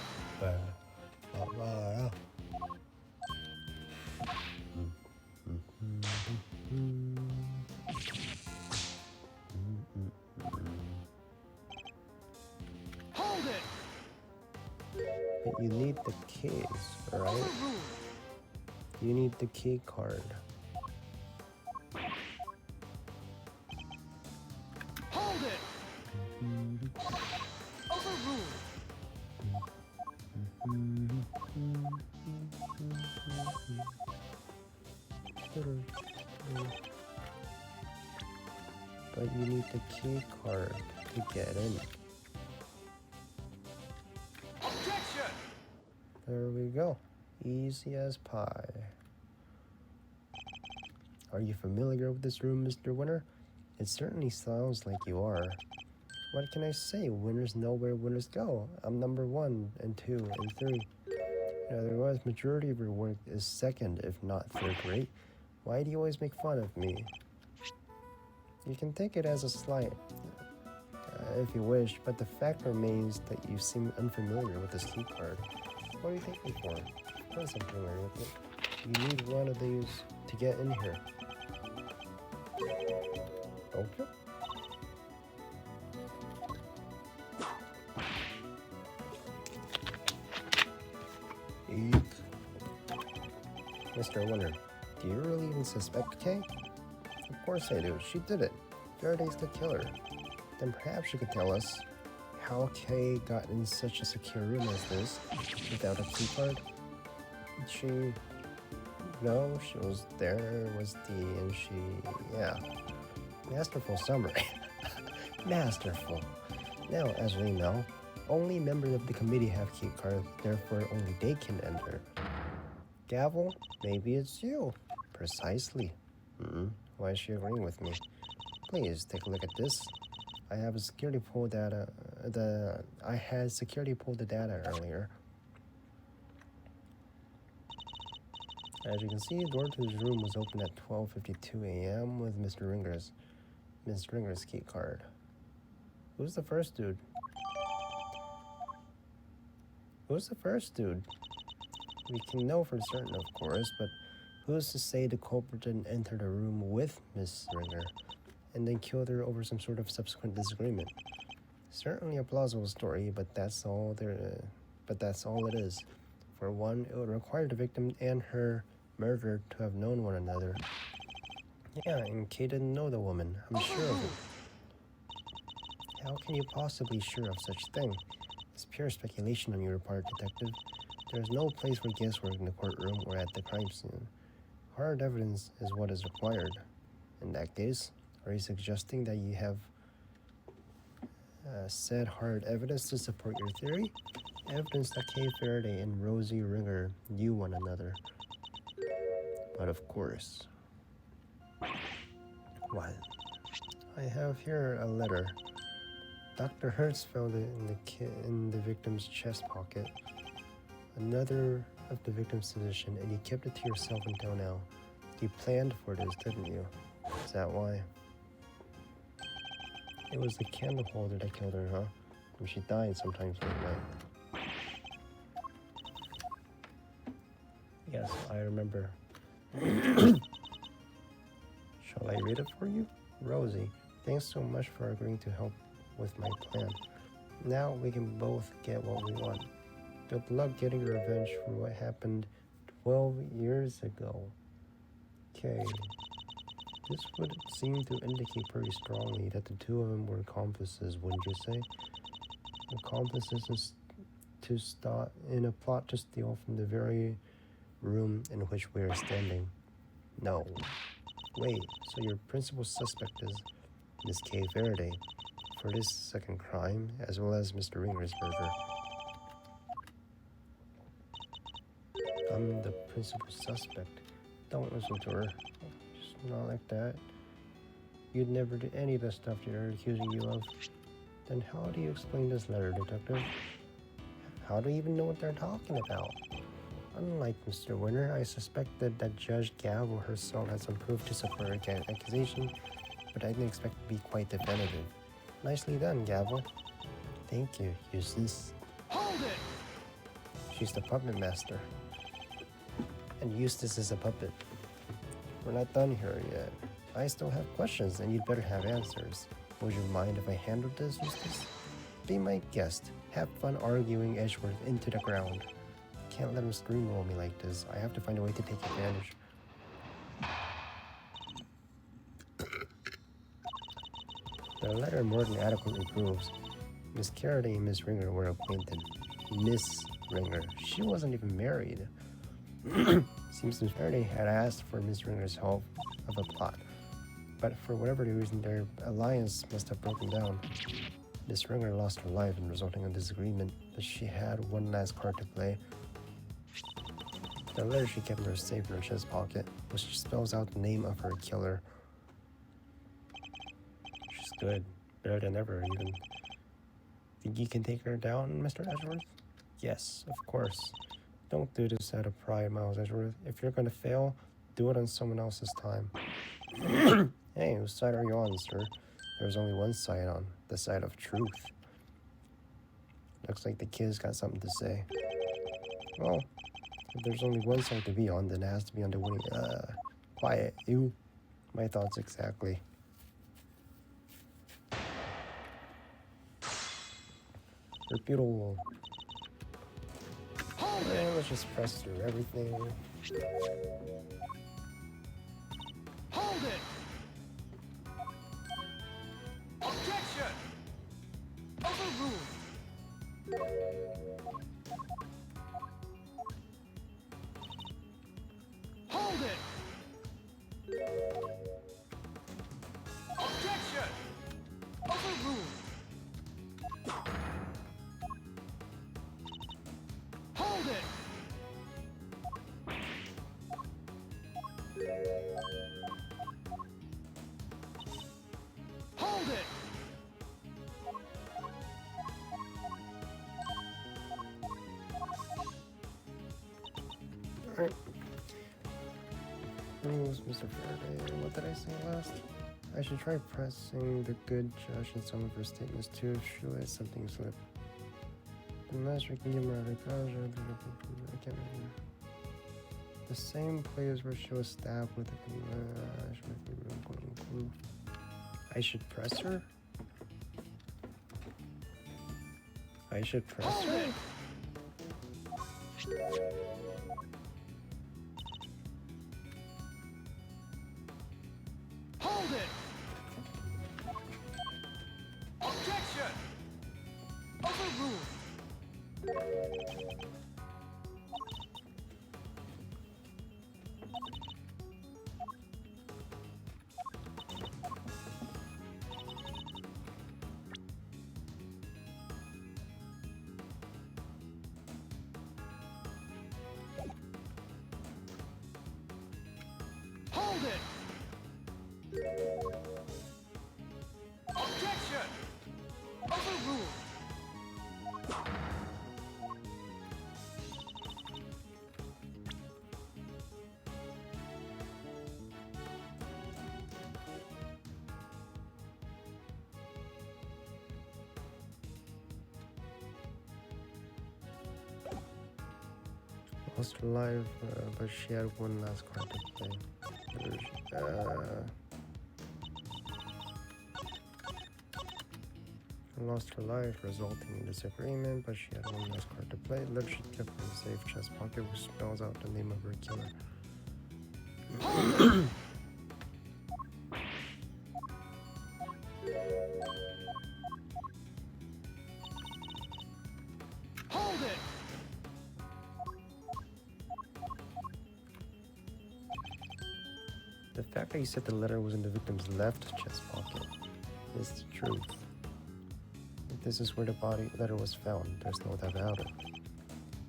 Hold it! But you need the keys, right? Overruled! You need the key card. Hold it! Overruled! But you need the key card to get in. Objection! There we go. Easy as pie. Are you familiar with this room, Mr. Winner? It certainly sounds like you are. What can I say? Winners know where winners go. I'm number 1 and 2 and 3. Otherwise, majority of your work is second, if not third rate. Why do you always make fun of me? You can take it as a slight, if you wish, but the fact remains that you seem unfamiliar with this key card. What are you thinking for? Of course I'm familiar with it. You need one of these to get in here. Okay. Eek. Mr. Winner, do you really even suspect Kay? Of course I do. She did it. Faraday's the killer. Then perhaps you could tell us how Kay got in such a secure room as this without a key card. No, she was there, yeah. Masterful summary. Masterful. Now, as we know, only members of the committee have key cards, therefore only they can enter. Gavel, maybe it's you. Precisely. Why is she agreeing with me? Please take a look at this. I had security pull the data earlier. As you can see, the door to his room was open at 12:52 a.m. with Miss Ringer's key card. Who's the first dude? Who's the first dude? We can know for certain, of course, but who's to say the culprit didn't enter the room with Miss Ringer and then killed her over some sort of subsequent disagreement? Certainly a plausible story, but that's all it is. For one, it would require the victim and her murderer to have known one another. Yeah, and Kay didn't know the woman. I'm sure of it. Overruled. How can you possibly be sure of such thing? It's pure speculation on your part, detective. There's no place for guesswork in the courtroom or at the crime scene. Hard evidence is what is required. In that case, are you suggesting that you have said hard evidence to support your theory? Evidence that Kay Faraday and Rosie Ringer knew one another. But of course. What? I have here a letter. Dr. Hertz found it in the victim's chest pocket. Another of the victim's physician, and you kept it to yourself until now. You planned for this, didn't you? Is that why? It was the candle holder that killed her, huh? When she died sometimes like that. Yes, I remember. Shall I read it for you? Rosie, thanks so much for agreeing to help with my plan. Now we can both get what we want. Good luck getting revenge for what happened 12 years ago. Okay. This would seem to indicate pretty strongly that the two of them were accomplices, wouldn't you say? Accomplices in a plot to steal from the very room in which we are standing. No. Wait, so your principal suspect is Miss Kay Faraday for this second crime, as well as Mr. Ringer's murder. I'm the principal suspect. Don't listen to her. Just not like that. You'd never do any of the stuff they're accusing you of. Then how do you explain this letter, detective? How do you even know what they're talking about? Unlike Mr. Winter, I suspected that Judge Gavel herself had some proof to support her accusation, but I didn't expect it to be quite definitive. Nicely done, Gavel. Thank you, Eustace. Hold it! She's the puppet master. And Eustace is a puppet. We're not done here yet. I still have questions, and you'd better have answers. Would you mind if I handled this, Eustace? Be my guest. Have fun arguing Edgeworth into the ground. Can't let him steamroll me like this. I have to find a way to take advantage. The letter more than adequately proves Miss Faraday and Miss Ringer were acquainted. Miss Ringer. She wasn't even married. Seems Miss Faraday had asked for Miss Ringer's help of a plot, but for whatever reason, their alliance must have broken down. Miss Ringer lost her life in resulting in disagreement, but she had one last card to play. The letter she kept in her safe in her chest pocket, which spells out the name of her killer. She's good, better than ever, even. Think you can take her down, Mr. Edgeworth? Yes, of course. Don't do this out of pride, Miles Edgeworth. If you're gonna fail, do it on someone else's time. Hey, whose side are you on, sir? There's only one side on, the side of truth. Looks like the kid's got something to say. Well, if there's only one side to be on, then it has to be on the winning. Quiet, you. My thoughts exactly. Reputable. Let's just press through everything. Hold it! Objection! Overruled. Hold it! Objection! Overruled. Hold it! Hold it! Alright. Rules, Mr. Faraday. What did I say last? I should try pressing the good judge in some of her statements too if she lets something slip. Unless we can give her a I can't remember. The same place where she was stabbed with I should press her? I should press her? lost her life, but she had one last card to play. Lost her life, resulting in disagreement, but she had one last card to play. Look, she kept in a safe chest pocket, which spells out the name of her killer. Hold it! The fact that you said the letter was in the victim's left chest pocket is the truth. If this is where the body letter was found, there's no doubt about it.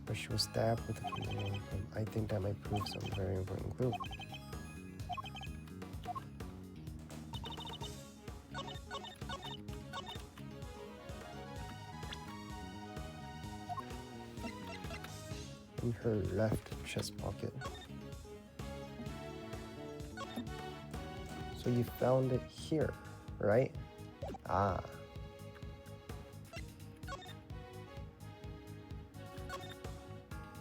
But she was stabbed with a knife, and I think that might prove some very important clue. In her left chest pocket. So you found it here, right? Ah.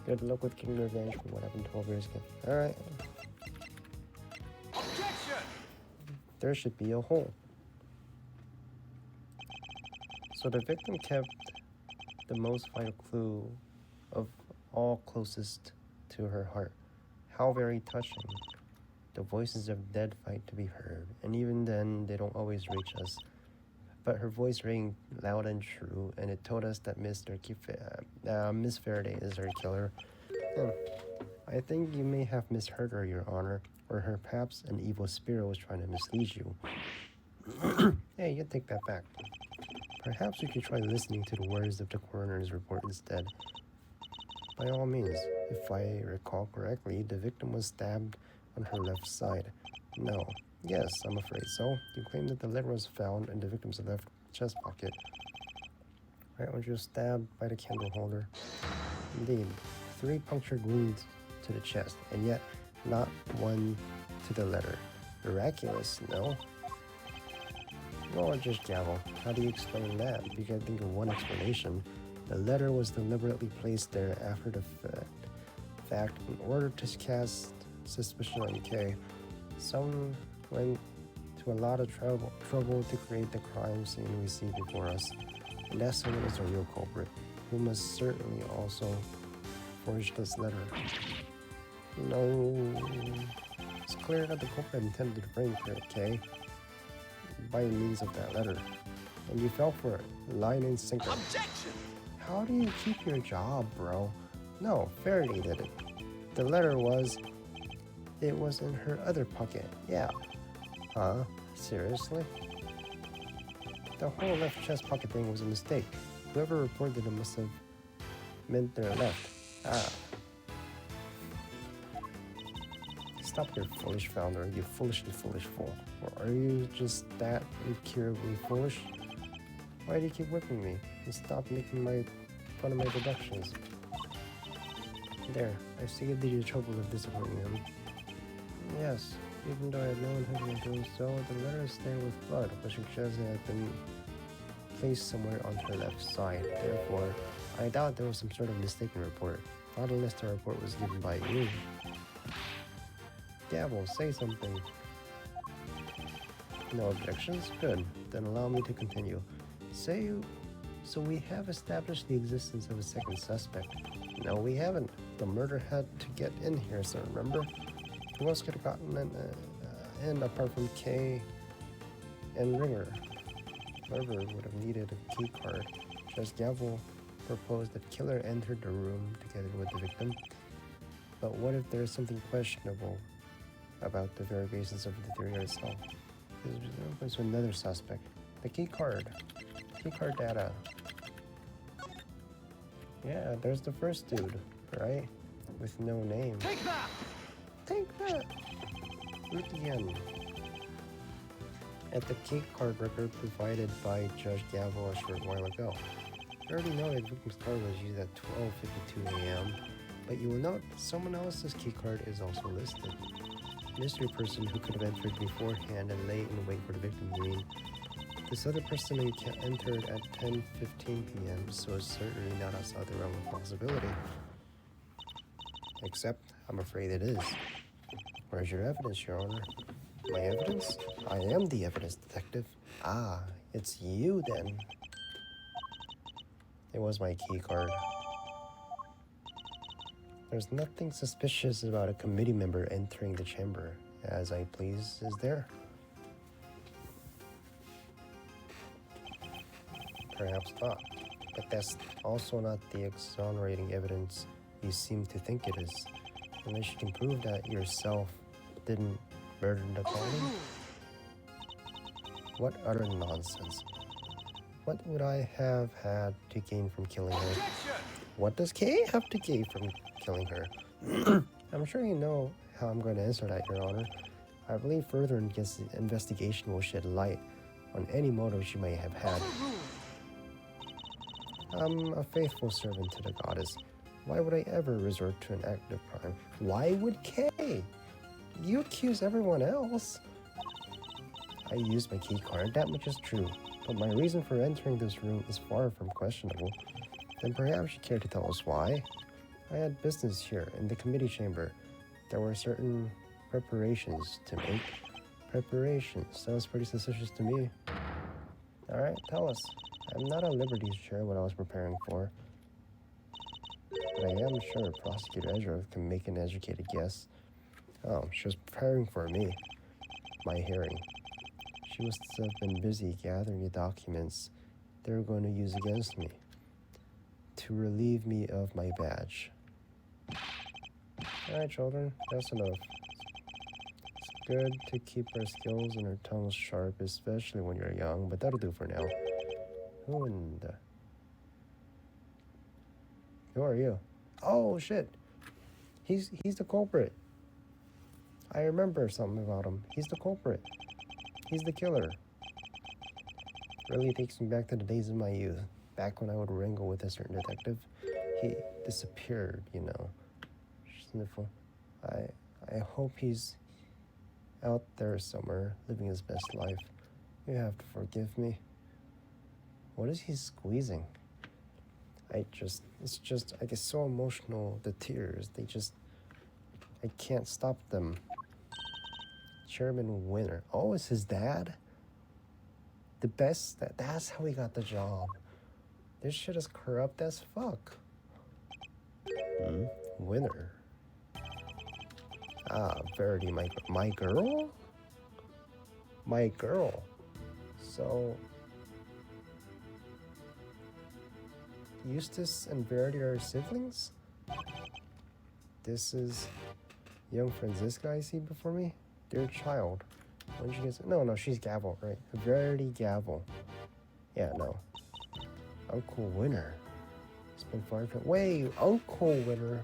Good luck with getting revenge for what happened 12 years ago. Alright. Objection! There should be a hole. So the victim kept the most vital clue of all closest to her heart. How very touching. The voices of dead fight to be heard, and even then they don't always reach us. But her voice rang loud and true, and it told us that Miss Faraday is her killer. I think you may have misheard her, Your Honor, or perhaps an evil spirit was trying to mislead you. Hey, you take that back. Perhaps you could try listening to the words of the coroner's report instead. By all means, if I recall correctly, the victim was stabbed on her left side. No. Yes, I'm afraid so. You claim that the letter was found in the victim's left chest pocket. Right when she was stabbed by the candle holder. Indeed, 3 punctured wounds to the chest, and yet not one to the letter. Miraculous, no? Well, Judge Gavel, how do you explain that? You can think of one explanation. The letter was deliberately placed there after the fact in order to cast suspicion on Kay. Some went to a lot of trouble to create the crime scene we see before us. And that someone is a real culprit, who must certainly also forge this letter. No, it's clear that the culprit intended to bring Kay by means of that letter. And you fell for it, line and sinker. Objection! How do you keep your job, bro? No, Faraday did it. The letter was... It was in her other pocket. Yeah. Huh? Seriously? The whole left chest pocket thing was a mistake. Whoever reported it must have meant their left. Ah. Stop your foolish founder, you foolishly foolish fool. Or are you just that incurably foolish? Why do you keep whipping me? And stop making fun of my deductions. There, I saved you the trouble of disappointing him. Yes, even though I had no intention of doing so, the letter is stained with blood, which suggests it had been placed somewhere on her left side. Therefore, I doubt there was some sort of mistaken report. Not unless the report was given by you. Gavel, say something. No objections? Good. Then allow me to continue. So we have established the existence of a second suspect. No, we haven't. The murder had to get in here, so remember? Who else could have gotten in apart from Kay and Ringer? Whoever would have needed a key card. Judge Gavel proposed that killer entered the room together with the victim. But what if there's something questionable about the very basis of the theory itself? There's another suspect. The key card. Key card data. Yeah, there's the first dude, right? With no name. Take that! Take that! Rudian. At the key card record provided by Judge Gavel a short while ago. You already know that victim's card was used at 12:52 a.m., but you will note someone else's key card is also listed. Mystery person who could have entered beforehand and lay in wait for the victim, you mean. This other person entered at 10:15 p.m., so it's certainly not outside the realm of possibility. Except, I'm afraid it is. Where's your evidence, Your Honor? My evidence? I am the evidence detective. Ah, it's you then. It was my key card. There's nothing suspicious about a committee member entering the chamber as I please, is there? Perhaps not. But that's also not the exonerating evidence you seem to think it is. Unless you can prove that yourself didn't murder Nicole. Overruled. What utter nonsense. What would I have had to gain from killing her? Objection. What does Kay have to gain from killing her? I'm sure you know how I'm going to answer that, Your Honor. I believe further investigation will shed light on any motive she may have had. Overruled. I'm a faithful servant to the goddess. Why would I ever resort to an act of crime? Why would Kay? You accuse everyone else. I used my key card, that much is true. But my reason for entering this room is far from questionable. Then perhaps you care to tell us why? I had business here in the committee chamber. There were certain preparations to make. Preparations sounds pretty suspicious to me. Alright, tell us. I'm not at liberty to share what I was preparing for. But I am sure Prosecutor Ezra can make an educated guess. Oh, she was preparing for me. My hearing. She must have been busy gathering the documents they were going to use against me to relieve me of my badge. Alright, children, that's enough. It's good to keep our skills and our tongues sharp, especially when you're young, but that'll do for now. Who in the... Who are you? Oh, shit. He's the culprit. I remember something about him. He's the culprit. He's the killer. Really takes me back to the days of my youth. Back when I would wrangle with a certain detective. He disappeared, you know. Sniffle. I hope he's out there somewhere, living his best life. You have to forgive me. What is he squeezing? I get so emotional, the tears, I can't stop them. Chairman Winner. Oh, it's his dad? The best, that's how he got the job. This shit is corrupt as fuck. Winner. Ah, Verity, my girl? My girl. So, Eustace and Verity are siblings? This is young Franziska I see before me? Dear child. When she gets... No, she's Gavel, right? Verity Gavel. Yeah, no. Uncle Winner. It's been far from... Wait, Uncle Winner.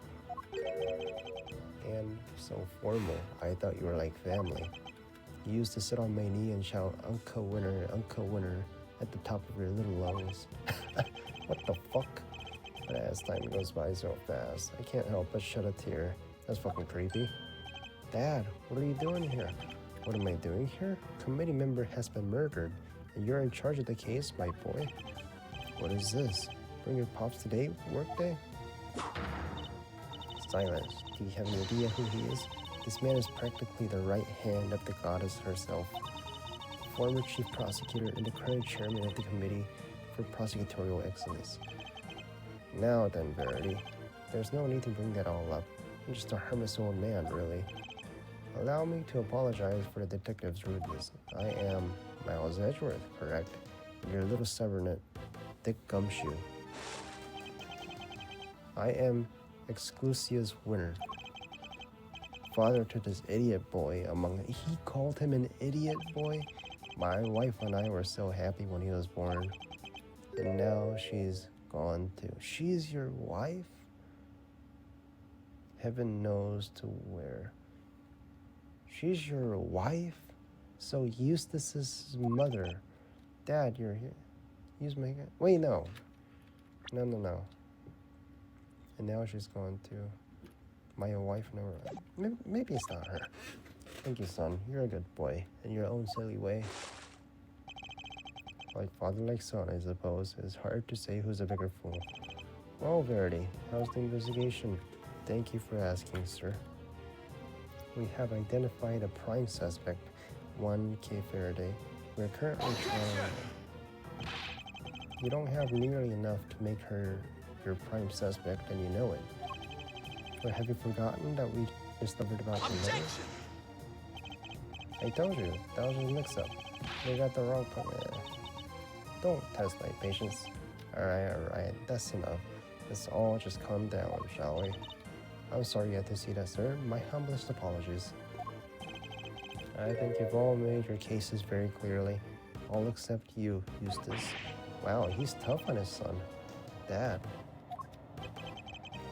And so formal. I thought you were like family. You used to sit on my knee and shout, Uncle Winner, at the top of your little lungs. What the fuck? But as time goes by so fast, I can't help but shed a tear. That's fucking creepy. Dad, what are you doing here? What am I doing here? Committee member has been murdered, and you're in charge of the case, my boy. What is this? Bring your pops today, workday? Silence. Do you have any idea who he is? This man is practically the right hand of the goddess herself. Former chief prosecutor and the current chairman of the committee for prosecutorial excellence. Now then, Verity, there's no need to bring that all up. I'm just a harmless old man, really. Allow me to apologize for the detective's rudeness. I am Miles Edgeworth, correct? Your little subordinate, Dick Gumshoe. I am Exclusia's Winner. Father to this idiot boy he called him an idiot boy? My wife and I were so happy when he was born. And now she's gone too. She's your wife? Heaven knows to where. She's your wife? So Eustace's mother. Dad, you're here. Wait, no. No. And now she's gone too. My wife never... Maybe it's not her. Thank you, son. You're a good boy. In your own silly way. Like father, like son, I suppose. It's hard to say who's a bigger fool. Well, Verity, how's the investigation? Thank you for asking, sir. We have identified a prime suspect, 1K Faraday. We're currently trying. You don't have nearly enough to make her your prime suspect, and you know it. Or have you forgotten that we discovered about the letter? Objection! I told you, that was a mix-up. They got the wrong Don't test my patience. Alright, that's enough. Let's all just calm down, shall we? I'm sorry you had to see that, sir. My humblest apologies. I think you've all made your cases very clearly. All except you, Eustace. Wow, he's tough on his son. Dad.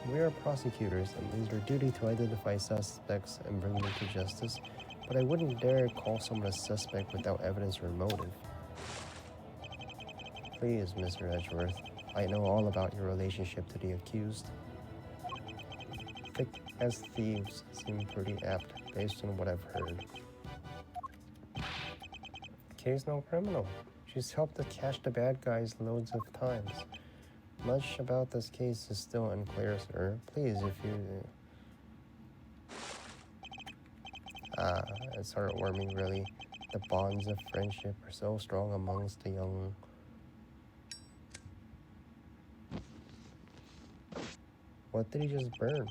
We are prosecutors, and it is our duty to identify suspects and bring them to justice, but I wouldn't dare call someone a suspect without evidence or motive. Please, Mr. Edgeworth, I know all about your relationship to the accused. Thick as thieves seem pretty apt, based on what I've heard. Kay's no criminal. She's helped to catch the bad guys loads of times. Much about this case is still unclear, sir. Please, if you... it's heartwarming, really. The bonds of friendship are so strong amongst the young. What did he just burn?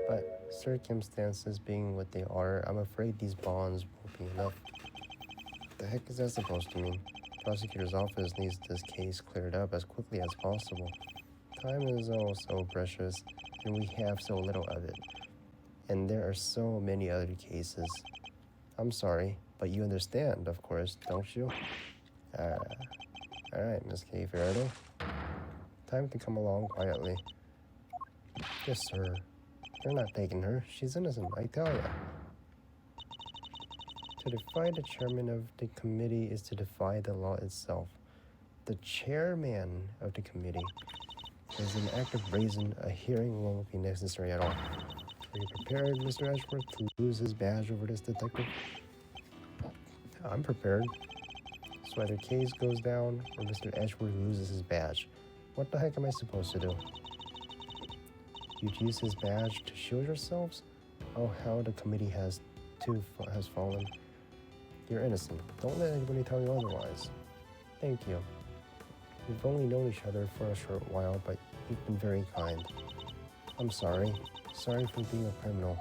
But circumstances being what they are, I'm afraid these bonds won't be enough. What the heck is that supposed to mean? Prosecutor's office needs this case cleared up as quickly as possible. Time is oh so precious, and we have so little of it. And there are so many other cases. I'm sorry, but you understand, of course, don't you? Alright, Miss Kay Faraday. Time to come along quietly. Yes, sir. They're not taking her. She's innocent, I tell ya. To defy the chairman of the committee is to defy the law itself. The chairman of the committee is an act of brazen. A hearing won't be necessary at all. Are you prepared, Mr. Edgeworth, to lose his badge over this detective? I'm prepared. So either Case goes down or Mr. Edgeworth loses his badge. What the heck am I supposed to do? You'd use his badge to shield yourselves? Oh, how the committee has fallen. You're innocent. Don't let anybody tell you otherwise. Thank you. We've only known each other for a short while, but you've been very kind. I'm sorry. Sorry for being a criminal.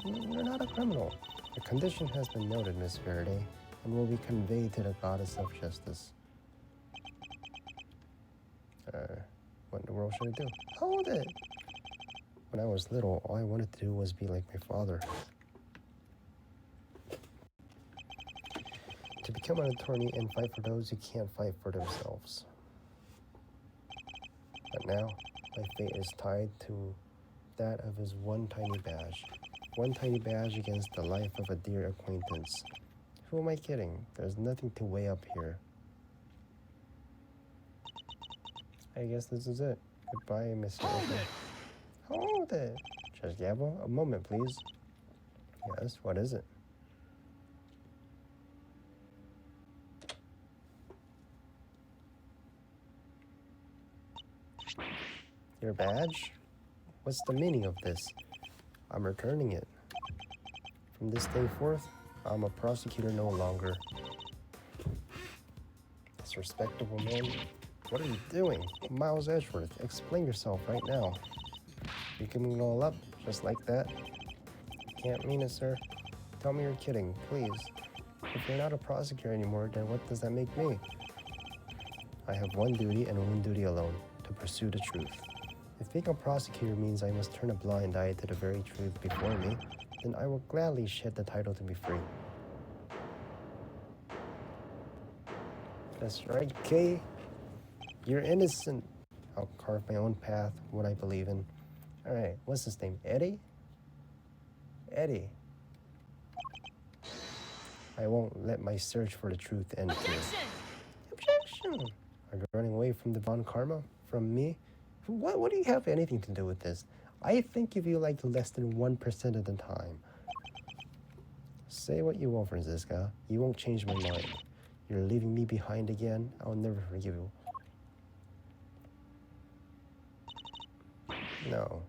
You're not a criminal. The condition has been noted, Miss Faraday, and will be conveyed to the goddess of justice. What in the world should I do? Hold it! When I was little, all I wanted to do was be like my father. To become an attorney and fight for those who can't fight for themselves. But now, my fate is tied to that of his one tiny badge. One tiny badge against the life of a dear acquaintance. Who am I kidding? There's nothing to weigh up here. I guess this is it. Goodbye, Mr. Hold it! Hold it! Judge Gabble, a moment, please. Yes, what is it? Your badge? What's the meaning of this? I'm returning it. From this day forth, I'm a prosecutor no longer. This respectable man. What are you doing? Miles Edgeworth, explain yourself right now. You giving it all up, just like that? Can't mean it, sir. Tell me you're kidding, please. If you're not a prosecutor anymore, then what does that make me? I have one duty and one duty alone, to pursue the truth. If being a prosecutor means I must turn a blind eye to the very truth before me, then I will gladly shed the title to be free. That's right, Kay. You're innocent. I'll carve my own path, what I believe in. Alright, what's his name? Eddie? Eddie. I won't let my search for the truth end here. Objection! Are you running away from the Von Karma? From me? What do you have anything to do with this? I think of you like less than 1% of the time. Say what you will, Franziska. You won't change my mind. You're leaving me behind again. I'll never forgive you. No.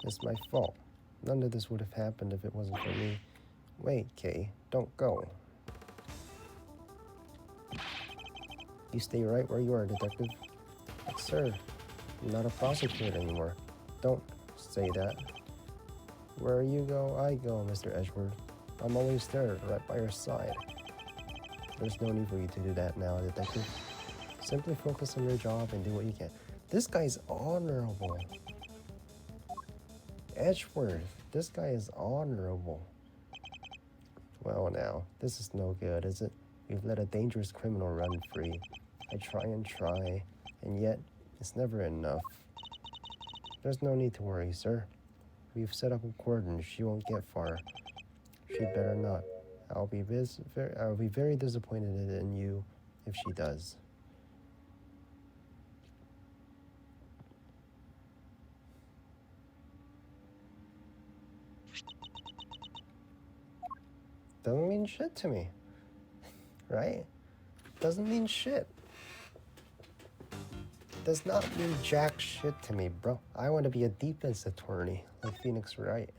It's my fault. None of this would have happened if it wasn't for me. Wait, Kay, don't go. You stay right where you are, Detective. But sir, I'm not a prosecutor anymore. Don't say that. Where you go, I go, Mr. Edgeworth. I'm always there, right by your side. There's no need for you to do that now, Detective. Simply focus on your job and do what you can. This guy's honorable. Edgeworth, this guy is honorable. Well now, this is no good, is it? We've let a dangerous criminal run free. I try, and yet it's never enough. There's no need to worry, sir. We've set up a cordon. She won't get far. She'd better not. I'll be very disappointed in you if she does. Doesn't mean shit to me, right? Doesn't mean shit. Does not mean jack shit to me, bro. I want to be a defense attorney like Phoenix Wright.